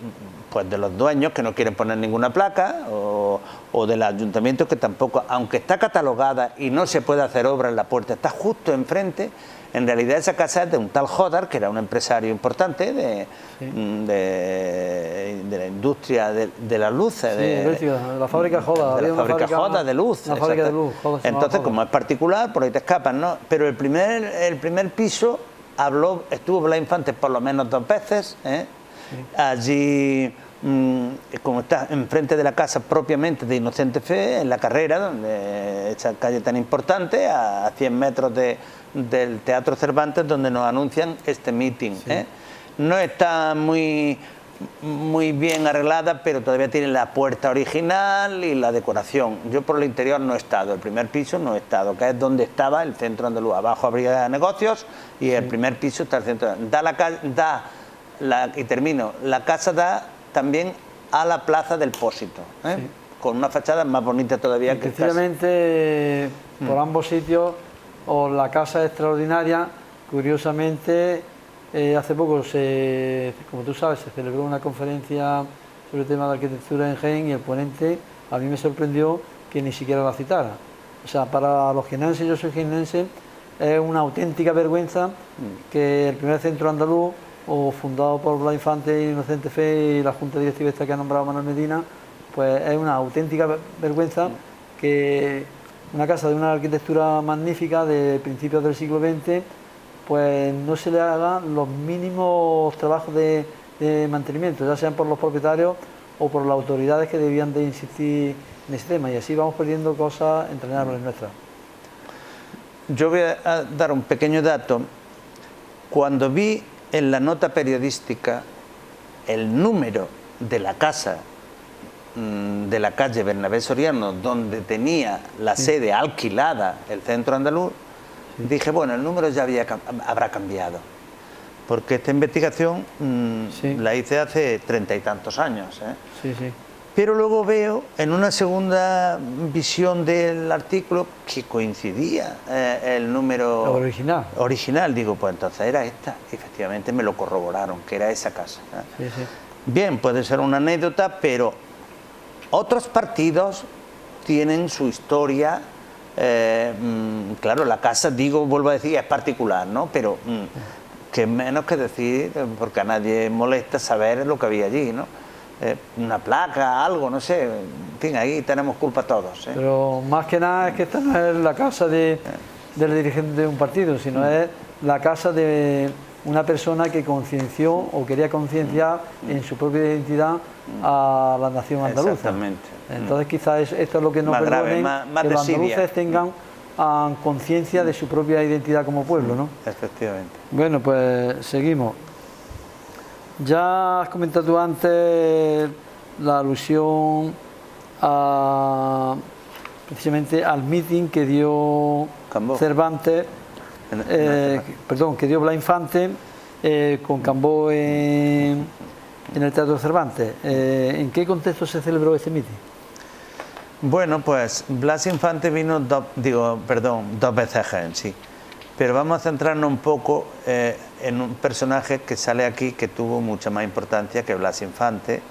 pues de los dueños que no quieren poner ninguna placa o del ayuntamiento que tampoco, aunque está catalogada y no se puede hacer obra en la puerta, está justo enfrente. En realidad esa casa es de un tal Jodar, que era un empresario importante de la industria de las luces. De la fábrica Jodar. De la fábrica Jodar de luz. La fábrica de luz. Entonces, como es particular, por ahí te escapan, ¿no? Pero el primer piso estuvo Blas Infante por lo menos 2 veces. Allí, como está enfrente de la casa propiamente de Inocente Fe, en La Carrera, donde esa calle tan importante, a 100 metros del Teatro Cervantes, donde nos anuncian este meeting. No está muy bien arreglada, pero todavía tiene la puerta original y la decoración. Yo por el interior no he estado, el primer piso no he estado, que es donde estaba el centro andaluz. Abajo habría negocios y el primer piso está el centro. Y termino, la casa da también a la Plaza del Pósito, con una fachada más bonita todavía que el caso. Efectivamente, por ambos sitios, la casa es extraordinaria. Curiosamente, hace poco, como tú sabes, se celebró una conferencia sobre el tema de arquitectura en Jaén y el ponente, a mí me sorprendió que ni siquiera la citara. O sea, para los jienenses, yo soy jienense, es una auténtica vergüenza que el primer centro andaluz, fundado por Blas Infante y Inocente Fe y la Junta Directiva esta que ha nombrado Manuel Medina, pues es una auténtica vergüenza que una casa de una arquitectura magnífica de principios del siglo XX, pues no se le hagan los mínimos trabajos de mantenimiento, ya sean por los propietarios o por las autoridades que debían de insistir en ese tema, y así vamos perdiendo cosas entrañables nuestras. Yo voy a dar un pequeño dato. Cuando vi en la nota periodística el número de la casa de la calle Bernabé Soriano, donde tenía la sede alquilada el centro andaluz, dije, bueno, el número ya habrá cambiado. Porque esta investigación la hice hace 30 y tantos años. Sí, sí. Pero luego veo en una segunda visión del artículo que coincidía el número original. Digo, pues entonces era esta. Efectivamente me lo corroboraron, que era esa casa. Sí, sí. Bien, puede ser una anécdota, pero otros partidos tienen su historia. Claro, la casa, vuelvo a decir, es particular, ¿no? Pero que menos que decir, porque a nadie molesta saber lo que había allí, ¿no? Una placa, algo, no sé, en fin, ahí tenemos culpa todos. Pero más que nada es que esta no es la casa del dirigente de un partido, sino es la casa de una persona que concienció o quería concienciar en su propia identidad a la nación andaluza. Exactamente. Entonces quizás esto es lo que nos perdonen, que los andaluces tengan conciencia de su propia identidad como pueblo, ¿no? Efectivamente. Bueno, pues seguimos. Ya has comentado tú antes la alusión precisamente al meeting que dio Cambó. Cervantes, que dio Blas Infante con Cambó en el Teatro Cervantes. ¿En qué contexto se celebró ese meeting? Bueno, pues Blas Infante vino dos veces a Jaén, sí. Pero vamos a centrarnos un poco en un personaje que sale aquí que tuvo mucha más importancia que Blas Infante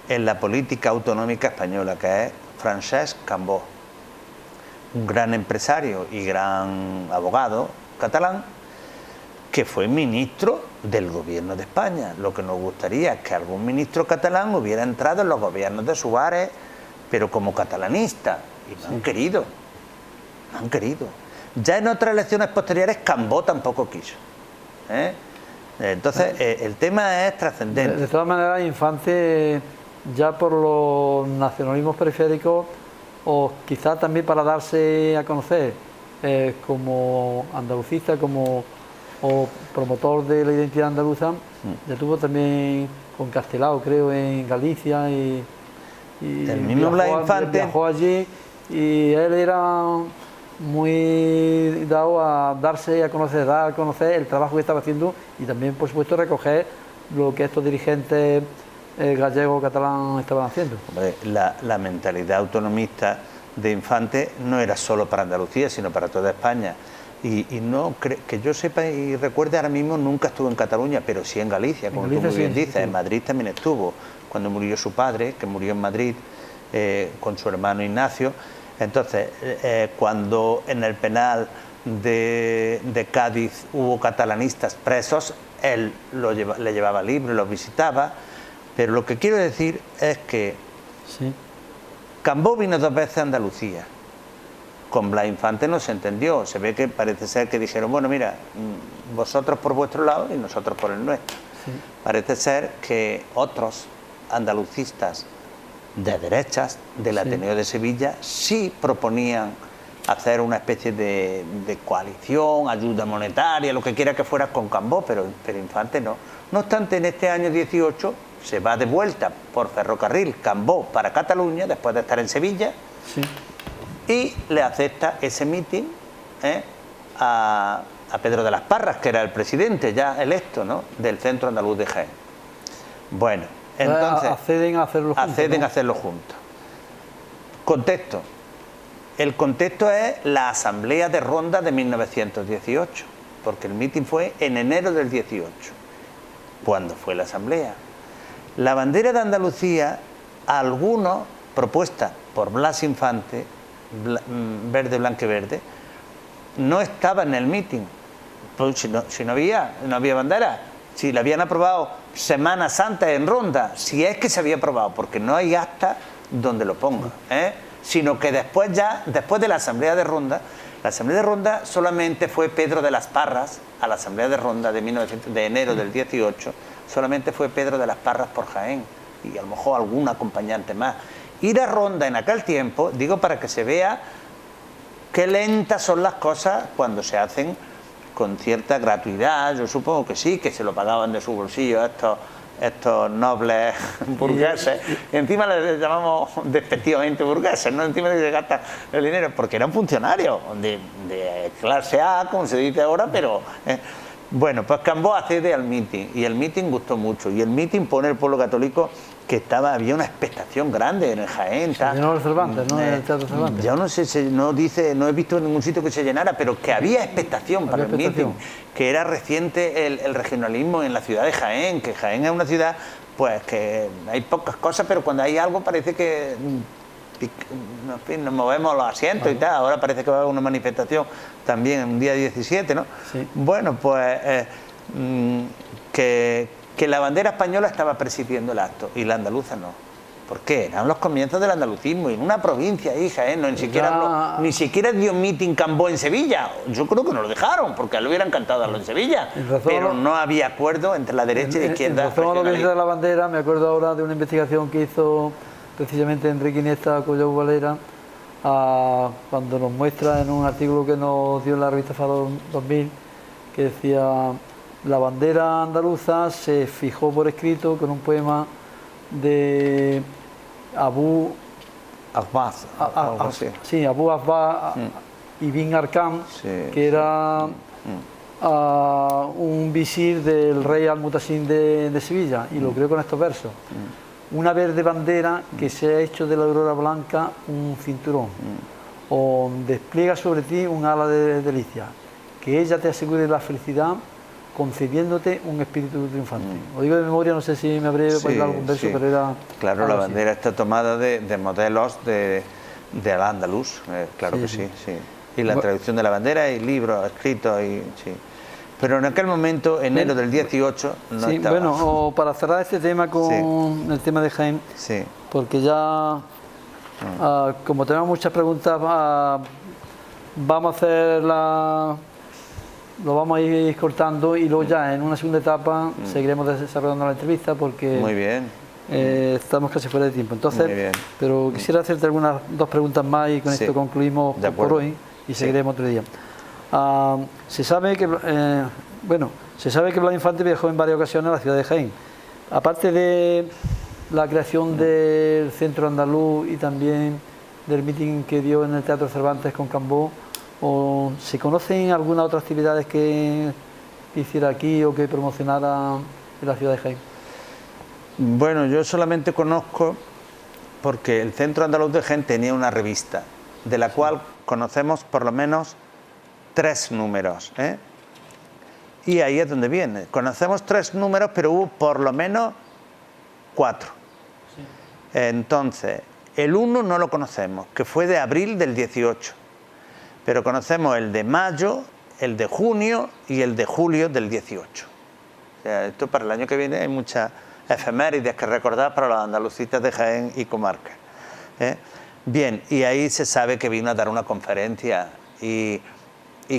en la política autonómica española, que es Francesc Cambó, un gran empresario y gran abogado catalán que fue ministro del gobierno de España. Lo que nos gustaría es que algún ministro catalán hubiera entrado en los gobiernos de Suárez, pero como catalanista, y no han querido, no han querido. Ya en otras elecciones posteriores Cambó tampoco quiso. Entonces el tema es trascendente. De todas maneras, Infante, ya por los nacionalismos periféricos, o quizás también para darse a conocer como andalucista, o promotor de la identidad andaluza, ya tuvo también con Castelao, creo, en Galicia, y el mismo Blas Infante viajó allí, y él era muy dado a darse a conocer, dar a conocer el trabajo que estaba haciendo, y también, por supuesto, recoger lo que estos dirigentes gallegos, catalán estaban haciendo. Hombre, la mentalidad autonomista de Infante no era solo para Andalucía, sino para toda España. Y no que yo sepa y recuerde, ahora mismo nunca estuvo en Cataluña, pero sí en Galicia, como tú muy bien dices. En Madrid también estuvo, cuando murió su padre, que murió en Madrid, con su hermano Ignacio. Entonces, cuando en el penal de Cádiz hubo catalanistas presos, él le llevaba libros, los visitaba. Pero lo que quiero decir es que Cambó vino 2 veces a Andalucía. Con Blas Infante no se entendió. Se ve que parece ser que dijeron, bueno, mira, vosotros por vuestro lado y nosotros por el nuestro. Parece ser que otros andalucistas de derechas del Ateneo de Sevilla sí proponían hacer una especie de coalición, ayuda monetaria, lo que quiera que fuera con Cambó, pero Infante no. No obstante, en este año 18 se va de vuelta por ferrocarril Cambó para Cataluña, después de estar en Sevilla, y le acepta ese mitin a Pedro de las Parras, que era el presidente ya electo, ¿no?, del Centro Andaluz de Jaén. Bueno, entonces acceden a hacerlo juntos. Acceden a hacerlo juntos. Contexto. El contexto es la Asamblea de Ronda de 1918, porque el mitin fue en enero del 18. ¿Cuándo fue la Asamblea? La bandera de Andalucía, algunos, propuesta por Blas Infante, verde, blanco y verde, no estaba en el mitin. Pues si no había bandera, si la habían aprobado semanas antes en Ronda, si es que se había aprobado, porque no hay acta donde lo ponga, sino que después de la Asamblea de Ronda, la Asamblea de Ronda solamente fue Pedro de las Parras, a la Asamblea de Ronda de enero del 18, solamente fue Pedro de las Parras por Jaén, y a lo mejor algún acompañante más. Ir a Ronda en aquel tiempo, digo, para que se vea qué lentas son las cosas cuando se hacen con cierta gratuidad. Yo supongo que sí, que se lo pagaban de su bolsillo estos estos nobles burgueses, y encima les llamamos despectivamente burgueses, ¿no? Encima de que se gastan el dinero, porque eran funcionarios de clase A, como se dice ahora, pero... Bueno, pues Cambó accede al meeting, y el meeting gustó mucho, y el meeting pone al pueblo católico que había una expectación grande en el Jaén. Se llenó el Cervantes, ¿no? El Teatro Cervantes. Yo no sé, no he visto en ningún sitio que se llenara, pero que había expectación para el meeting, que era reciente el regionalismo en la ciudad de Jaén, que Jaén es una ciudad, pues que hay pocas cosas, pero cuando hay algo parece que en fin, nos movemos los asientos y tal. Ahora parece que va a haber una manifestación también en un día 17, ¿no? Sí. Bueno, pues que la bandera española estaba presidiendo el acto y la andaluza no. ¿Por qué? Eran los comienzos del andalucismo y en una provincia, hija, no, ni siquiera dio meeting Cambó en Sevilla. Yo creo que no lo dejaron, porque le hubiera encantado darlo en Sevilla, pero no había acuerdo entre la derecha y la izquierda. En razón a lo que dice de la bandera, me acuerdo ahora de una investigación que hizo precisamente Enrique Iniesta Collao Valera, cuando nos muestra en un artículo que nos dio en la revista Fado 2000, que decía: la bandera andaluza se fijó por escrito con un poema de Abu Abbas, Abu Abbas Ibn Arqam, que era un visir del rey Al-Mutasim de Sevilla, y lo creó con estos versos: una verde bandera que se ha hecho de la aurora blanca un cinturón, o despliega sobre ti un ala de delicia, que ella te asegure la felicidad, concediéndote un espíritu triunfante. Lo digo de memoria, no sé si me habré bailado algún verso, pero era... Claro, la bandera está tomada de modelos de Al-Ándalus, claro que sí. Y la traducción de la bandera y libros escritos, pero en aquel momento, enero del 18, no estaba. Bueno, o para cerrar este tema con el tema de Jaén, porque ya, como tenemos muchas preguntas, vamos a hacer lo vamos a ir cortando, y luego ya en una segunda etapa seguiremos desarrollando la entrevista, porque muy bien. Estamos casi fuera de tiempo. Entonces, pero quisiera hacerte algunas dos preguntas más, y con esto concluimos por hoy, y seguiremos otro día. Se sabe que Blas Infante viajó en varias ocasiones a la ciudad de Jaén. Aparte de la creación del Centro Andaluz y también del meeting que dio en el Teatro Cervantes con Cambó, ¿se conocen algunas otras actividades que hiciera aquí o que promocionara en la ciudad de Jaén? Bueno, yo solamente conozco porque el Centro Andaluz de Jaén tenía una revista, de la cual conocemos por lo menos 3 números, y ahí es donde viene. Conocemos 3 números, pero hubo por lo menos 4. Entonces, el 1 no lo conocemos, que fue de abril del 18, pero conocemos el de mayo, el de junio y el de julio del 18. O sea, esto para el año que viene hay muchas efemérides que recordar para los andalucistas de Jaén y comarca. Bien, y ahí se sabe que vino a dar una conferencia y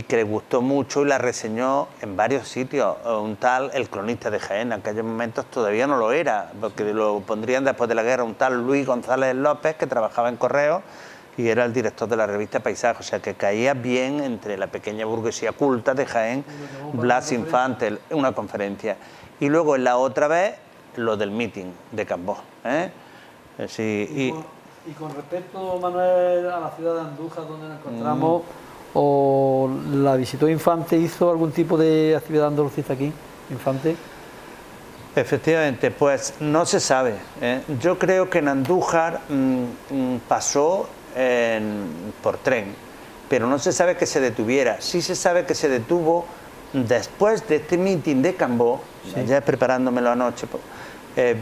que le gustó mucho, y la reseñó en varios sitios un tal, el cronista de Jaén. En aquellos momentos todavía no lo era, porque lo pondrían después de la guerra, un tal Luis González López, que trabajaba en Correos y era el director de la revista Paisaje, o sea que caía bien entre la pequeña burguesía culta de Jaén. Blas Infante, una conferencia. Y luego en la otra vez, lo del meeting de Cambó. Y con respecto, Manuel, a la ciudad de Andújar, donde nos encontramos, ¿o la visitó Infante? ¿Hizo algún tipo de actividad andalucista aquí, Infante? Efectivamente, pues no se sabe. Yo creo que en Andújar pasó por tren, pero no se sabe que se detuviera. Sí se sabe que se detuvo después de este meeting de Cambó. Ya preparándomelo anoche,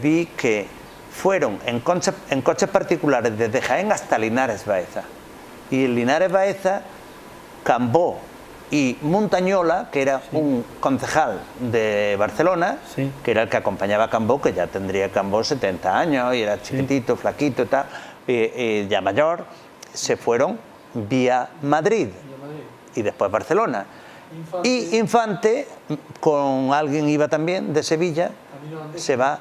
vi que fueron en coches particulares desde Jaén hasta Linares Baeza. Y en Linares Baeza, Cambó y Montañola, que era un concejal de Barcelona, que era el que acompañaba a Cambó, que ya tendría Cambó 70 años y era chiquitito, flaquito y tal, ya mayor, se fueron vía Madrid y después Barcelona. Y Infante, con alguien iba también de Sevilla, se va,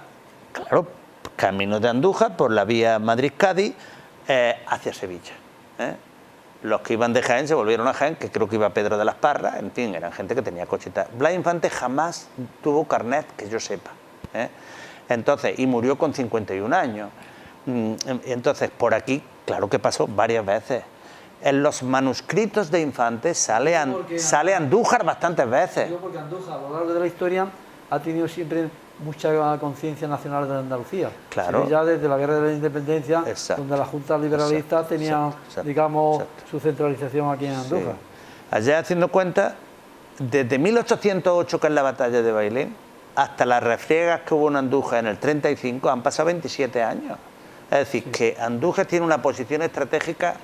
claro, camino de Andújar por la vía Madrid-Cádiz hacia Sevilla. Los que iban de Jaén se volvieron a Jaén, que creo que iba Pedro de las Parras, en fin, eran gente que tenía coche y tal. Blas Infante jamás tuvo carnet, que yo sepa. Entonces, y murió con 51 años. Entonces, por aquí, claro que pasó varias veces. En los manuscritos de Infante sale Andújar bastantes veces. Digo porque Andújar, a lo largo de la historia, ha tenido siempre mucha conciencia nacional de Andalucía. Claro. Ya desde la Guerra de la Independencia, Exacto. donde las juntas liberalistas tenían, digamos, su centralización aquí en Andújar. Sí. Allá, haciendo cuenta, desde 1808, que es la batalla de Bailén, hasta las refriegas que hubo en Andújar en el 35, han pasado 27 años. Es decir, que Andújar tiene una posición estratégica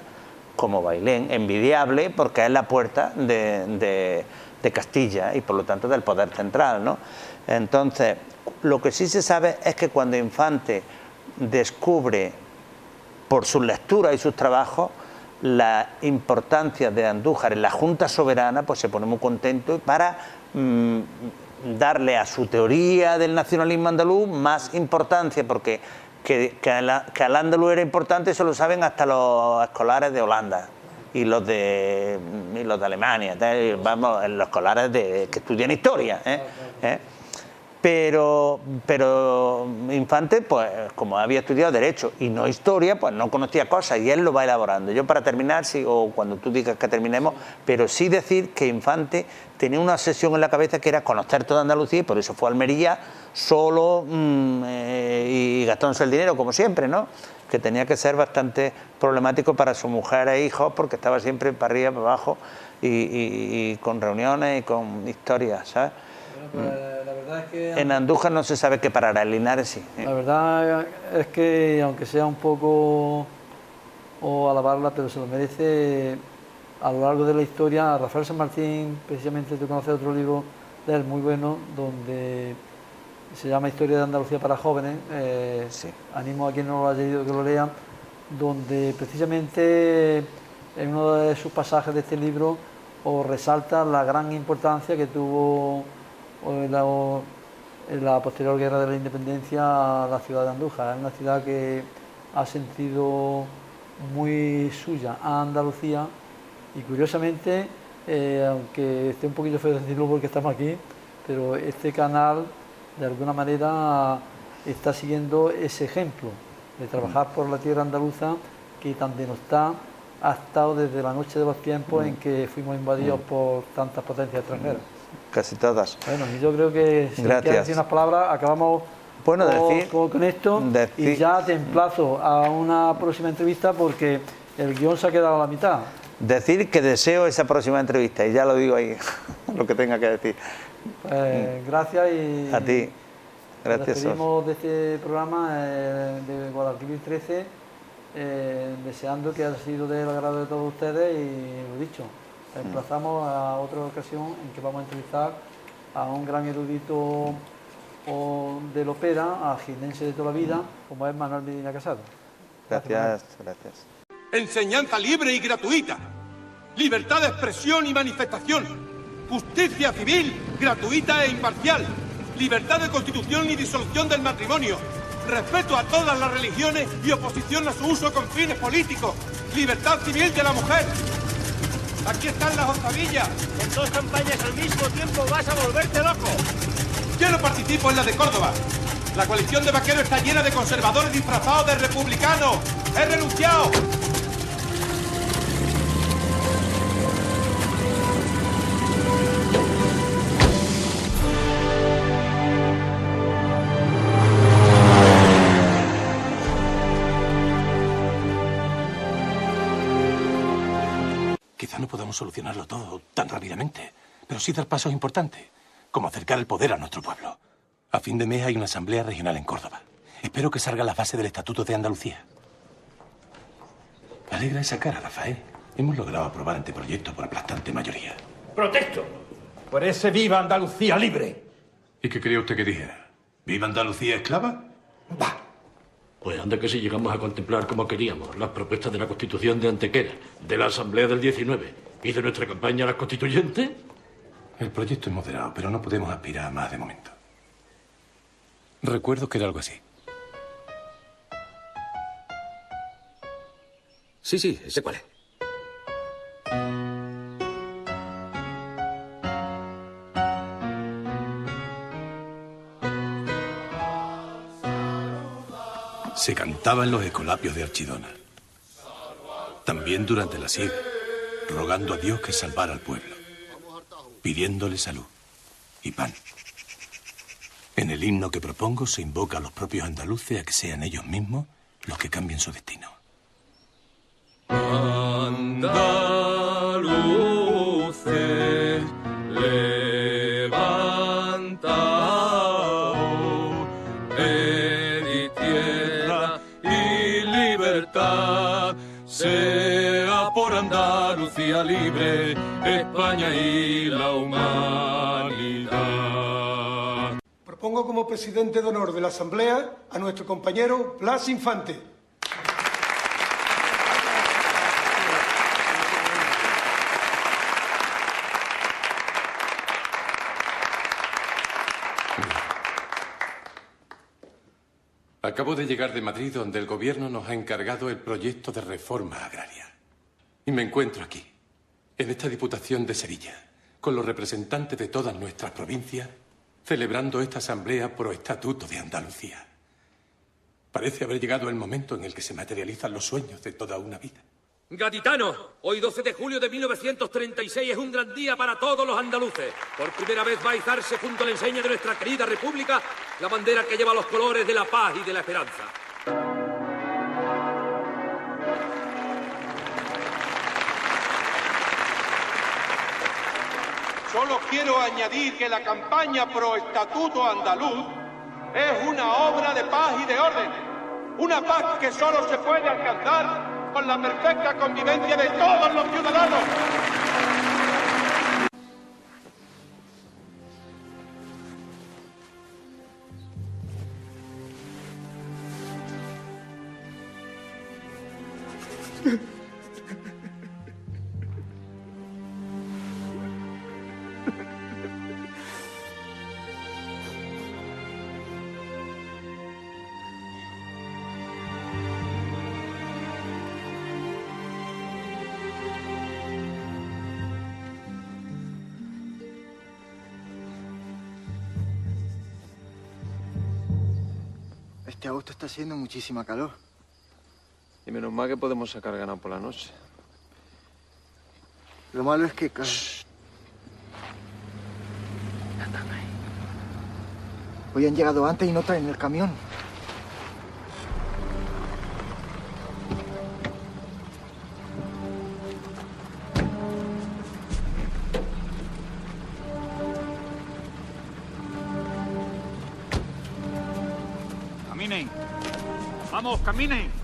como Bailén, envidiable, porque es la puerta de Castilla y por lo tanto del poder central, ¿no? Entonces, lo que sí se sabe es que cuando Infante descubre por sus lecturas y sus trabajos la importancia de Andújar en la Junta Soberana, pues se pone muy contento para darle a su teoría del nacionalismo andaluz más importancia, porque que al andaluz era importante, eso lo saben hasta los escolares de Holanda y los de Alemania, vamos, los escolares que estudian historia, Pero Infante, pues como había estudiado Derecho y no Historia, pues no conocía cosas y él lo va elaborando. Yo, para terminar, o cuando tú digas que terminemos, pero sí decir que Infante tenía una obsesión en la cabeza que era conocer toda Andalucía, y por eso fue a Almería solo y gastándose el dinero, como siempre, ¿no? Que tenía que ser bastante problemático para su mujer e hijos, porque estaba siempre para arriba, para abajo, y con reuniones y con historias, ¿sabes? Bueno, pues, la verdad es que en Andújar no se sabe qué parará, en Linares sí. La verdad es que, aunque sea un poco o alabarla, pero se lo merece a lo largo de la historia. Rafael San Martín, precisamente, tú conoces otro libro de él muy bueno, donde se llama Historia de Andalucía para jóvenes. Sí. Animo a quien no lo haya leído que lo lean, donde precisamente en uno de sus pasajes de este libro os resalta la gran importancia que tuvo en la posterior Guerra de la Independencia la ciudad de Andújar. Es una ciudad que ha sentido muy suya a Andalucía y, curiosamente, aunque esté un poquito feo decirlo porque estamos aquí, pero este canal de alguna manera está siguiendo ese ejemplo de trabajar por la tierra andaluza, que tan denostada ha estado desde la noche de los tiempos en que fuimos invadidos por tantas potencias extranjeras. Casi todas. Bueno, y yo creo que si quieres decir unas palabras, acabamos con esto, y ya te emplazo a una próxima entrevista porque el guión se ha quedado a la mitad. Decir que deseo esa próxima entrevista, y ya lo digo ahí, lo que tenga que decir. Pues gracias, y a ti. Gracias. Nos despedimos de este programa de Guadalquivir 13, deseando que haya sido del agrado de todos ustedes, y lo dicho, emplazamos a otra ocasión en que vamos a entrevistar a un gran erudito del ópera, a jienense de toda la vida, como es Manuel Medina Casado. Gracias. Enseñanza libre y gratuita, libertad de expresión y manifestación, justicia civil gratuita e imparcial, libertad de constitución y disolución del matrimonio, respeto a todas las religiones y oposición a su uso con fines políticos, libertad civil de la mujer. Aquí están las octavillas. En 2 campañas al mismo tiempo vas a volverte loco. Yo no participo en la de Córdoba. La coalición de vaqueros está llena de conservadores disfrazados de republicanos. ¡He renunciado! Quizá no podamos solucionarlo todo tan rápidamente, pero sí dar pasos importantes, como acercar el poder a nuestro pueblo. A fin de mes hay una asamblea regional en Córdoba. Espero que salga la base del Estatuto de Andalucía. Me alegra esa cara, Rafael. Hemos logrado aprobar anteproyectos por aplastante mayoría. ¡Protesto! Por ese viva Andalucía libre. ¿Y qué quería usted que dijera? ¿Viva Andalucía esclava? ¡Bah! Pues anda que si llegamos a contemplar como queríamos las propuestas de la Constitución de Antequera, de la Asamblea del 19 y de nuestra campaña a las constituyentes. El proyecto es moderado, pero no podemos aspirar a más de momento. Recuerdo que era algo así. Sí, sé cuál es. se cantaba en los escolapios de Archidona. También durante la siega, rogando a Dios que salvara al pueblo, pidiéndole salud y pan. En el himno que propongo se invoca a los propios andaluces a que sean ellos mismos los que cambien su destino. Andaluces, levantaos, pedid tierra y libertad, sea por Andalucía libre, España y la humanidad. Propongo como presidente de honor de la Asamblea a nuestro compañero Blas Infante. Acabo de llegar de Madrid, donde el gobierno nos ha encargado el proyecto de reforma agraria. Y me encuentro aquí, en esta Diputación de Sevilla, con los representantes de todas nuestras provincias, celebrando esta asamblea pro estatuto de Andalucía. Parece haber llegado el momento en el que se materializan los sueños de toda una vida. Gaditanos, hoy 12 de julio de 1936 es un gran día para todos los andaluces. Por primera vez va a izarse junto a la enseña de nuestra querida república la bandera que lleva los colores de la paz y de la esperanza. Solo quiero añadir que la campaña pro estatuto andaluz es una obra de paz y de orden. Una paz que solo se puede alcanzar con la perfecta convivencia de todos los ciudadanos. Este agosto está haciendo muchísima calor. Y menos mal que podemos sacar ganado por la noche. Lo malo es que... Hoy han llegado antes y no traen el camión. ¡Caminen! ¡Vamos, caminen!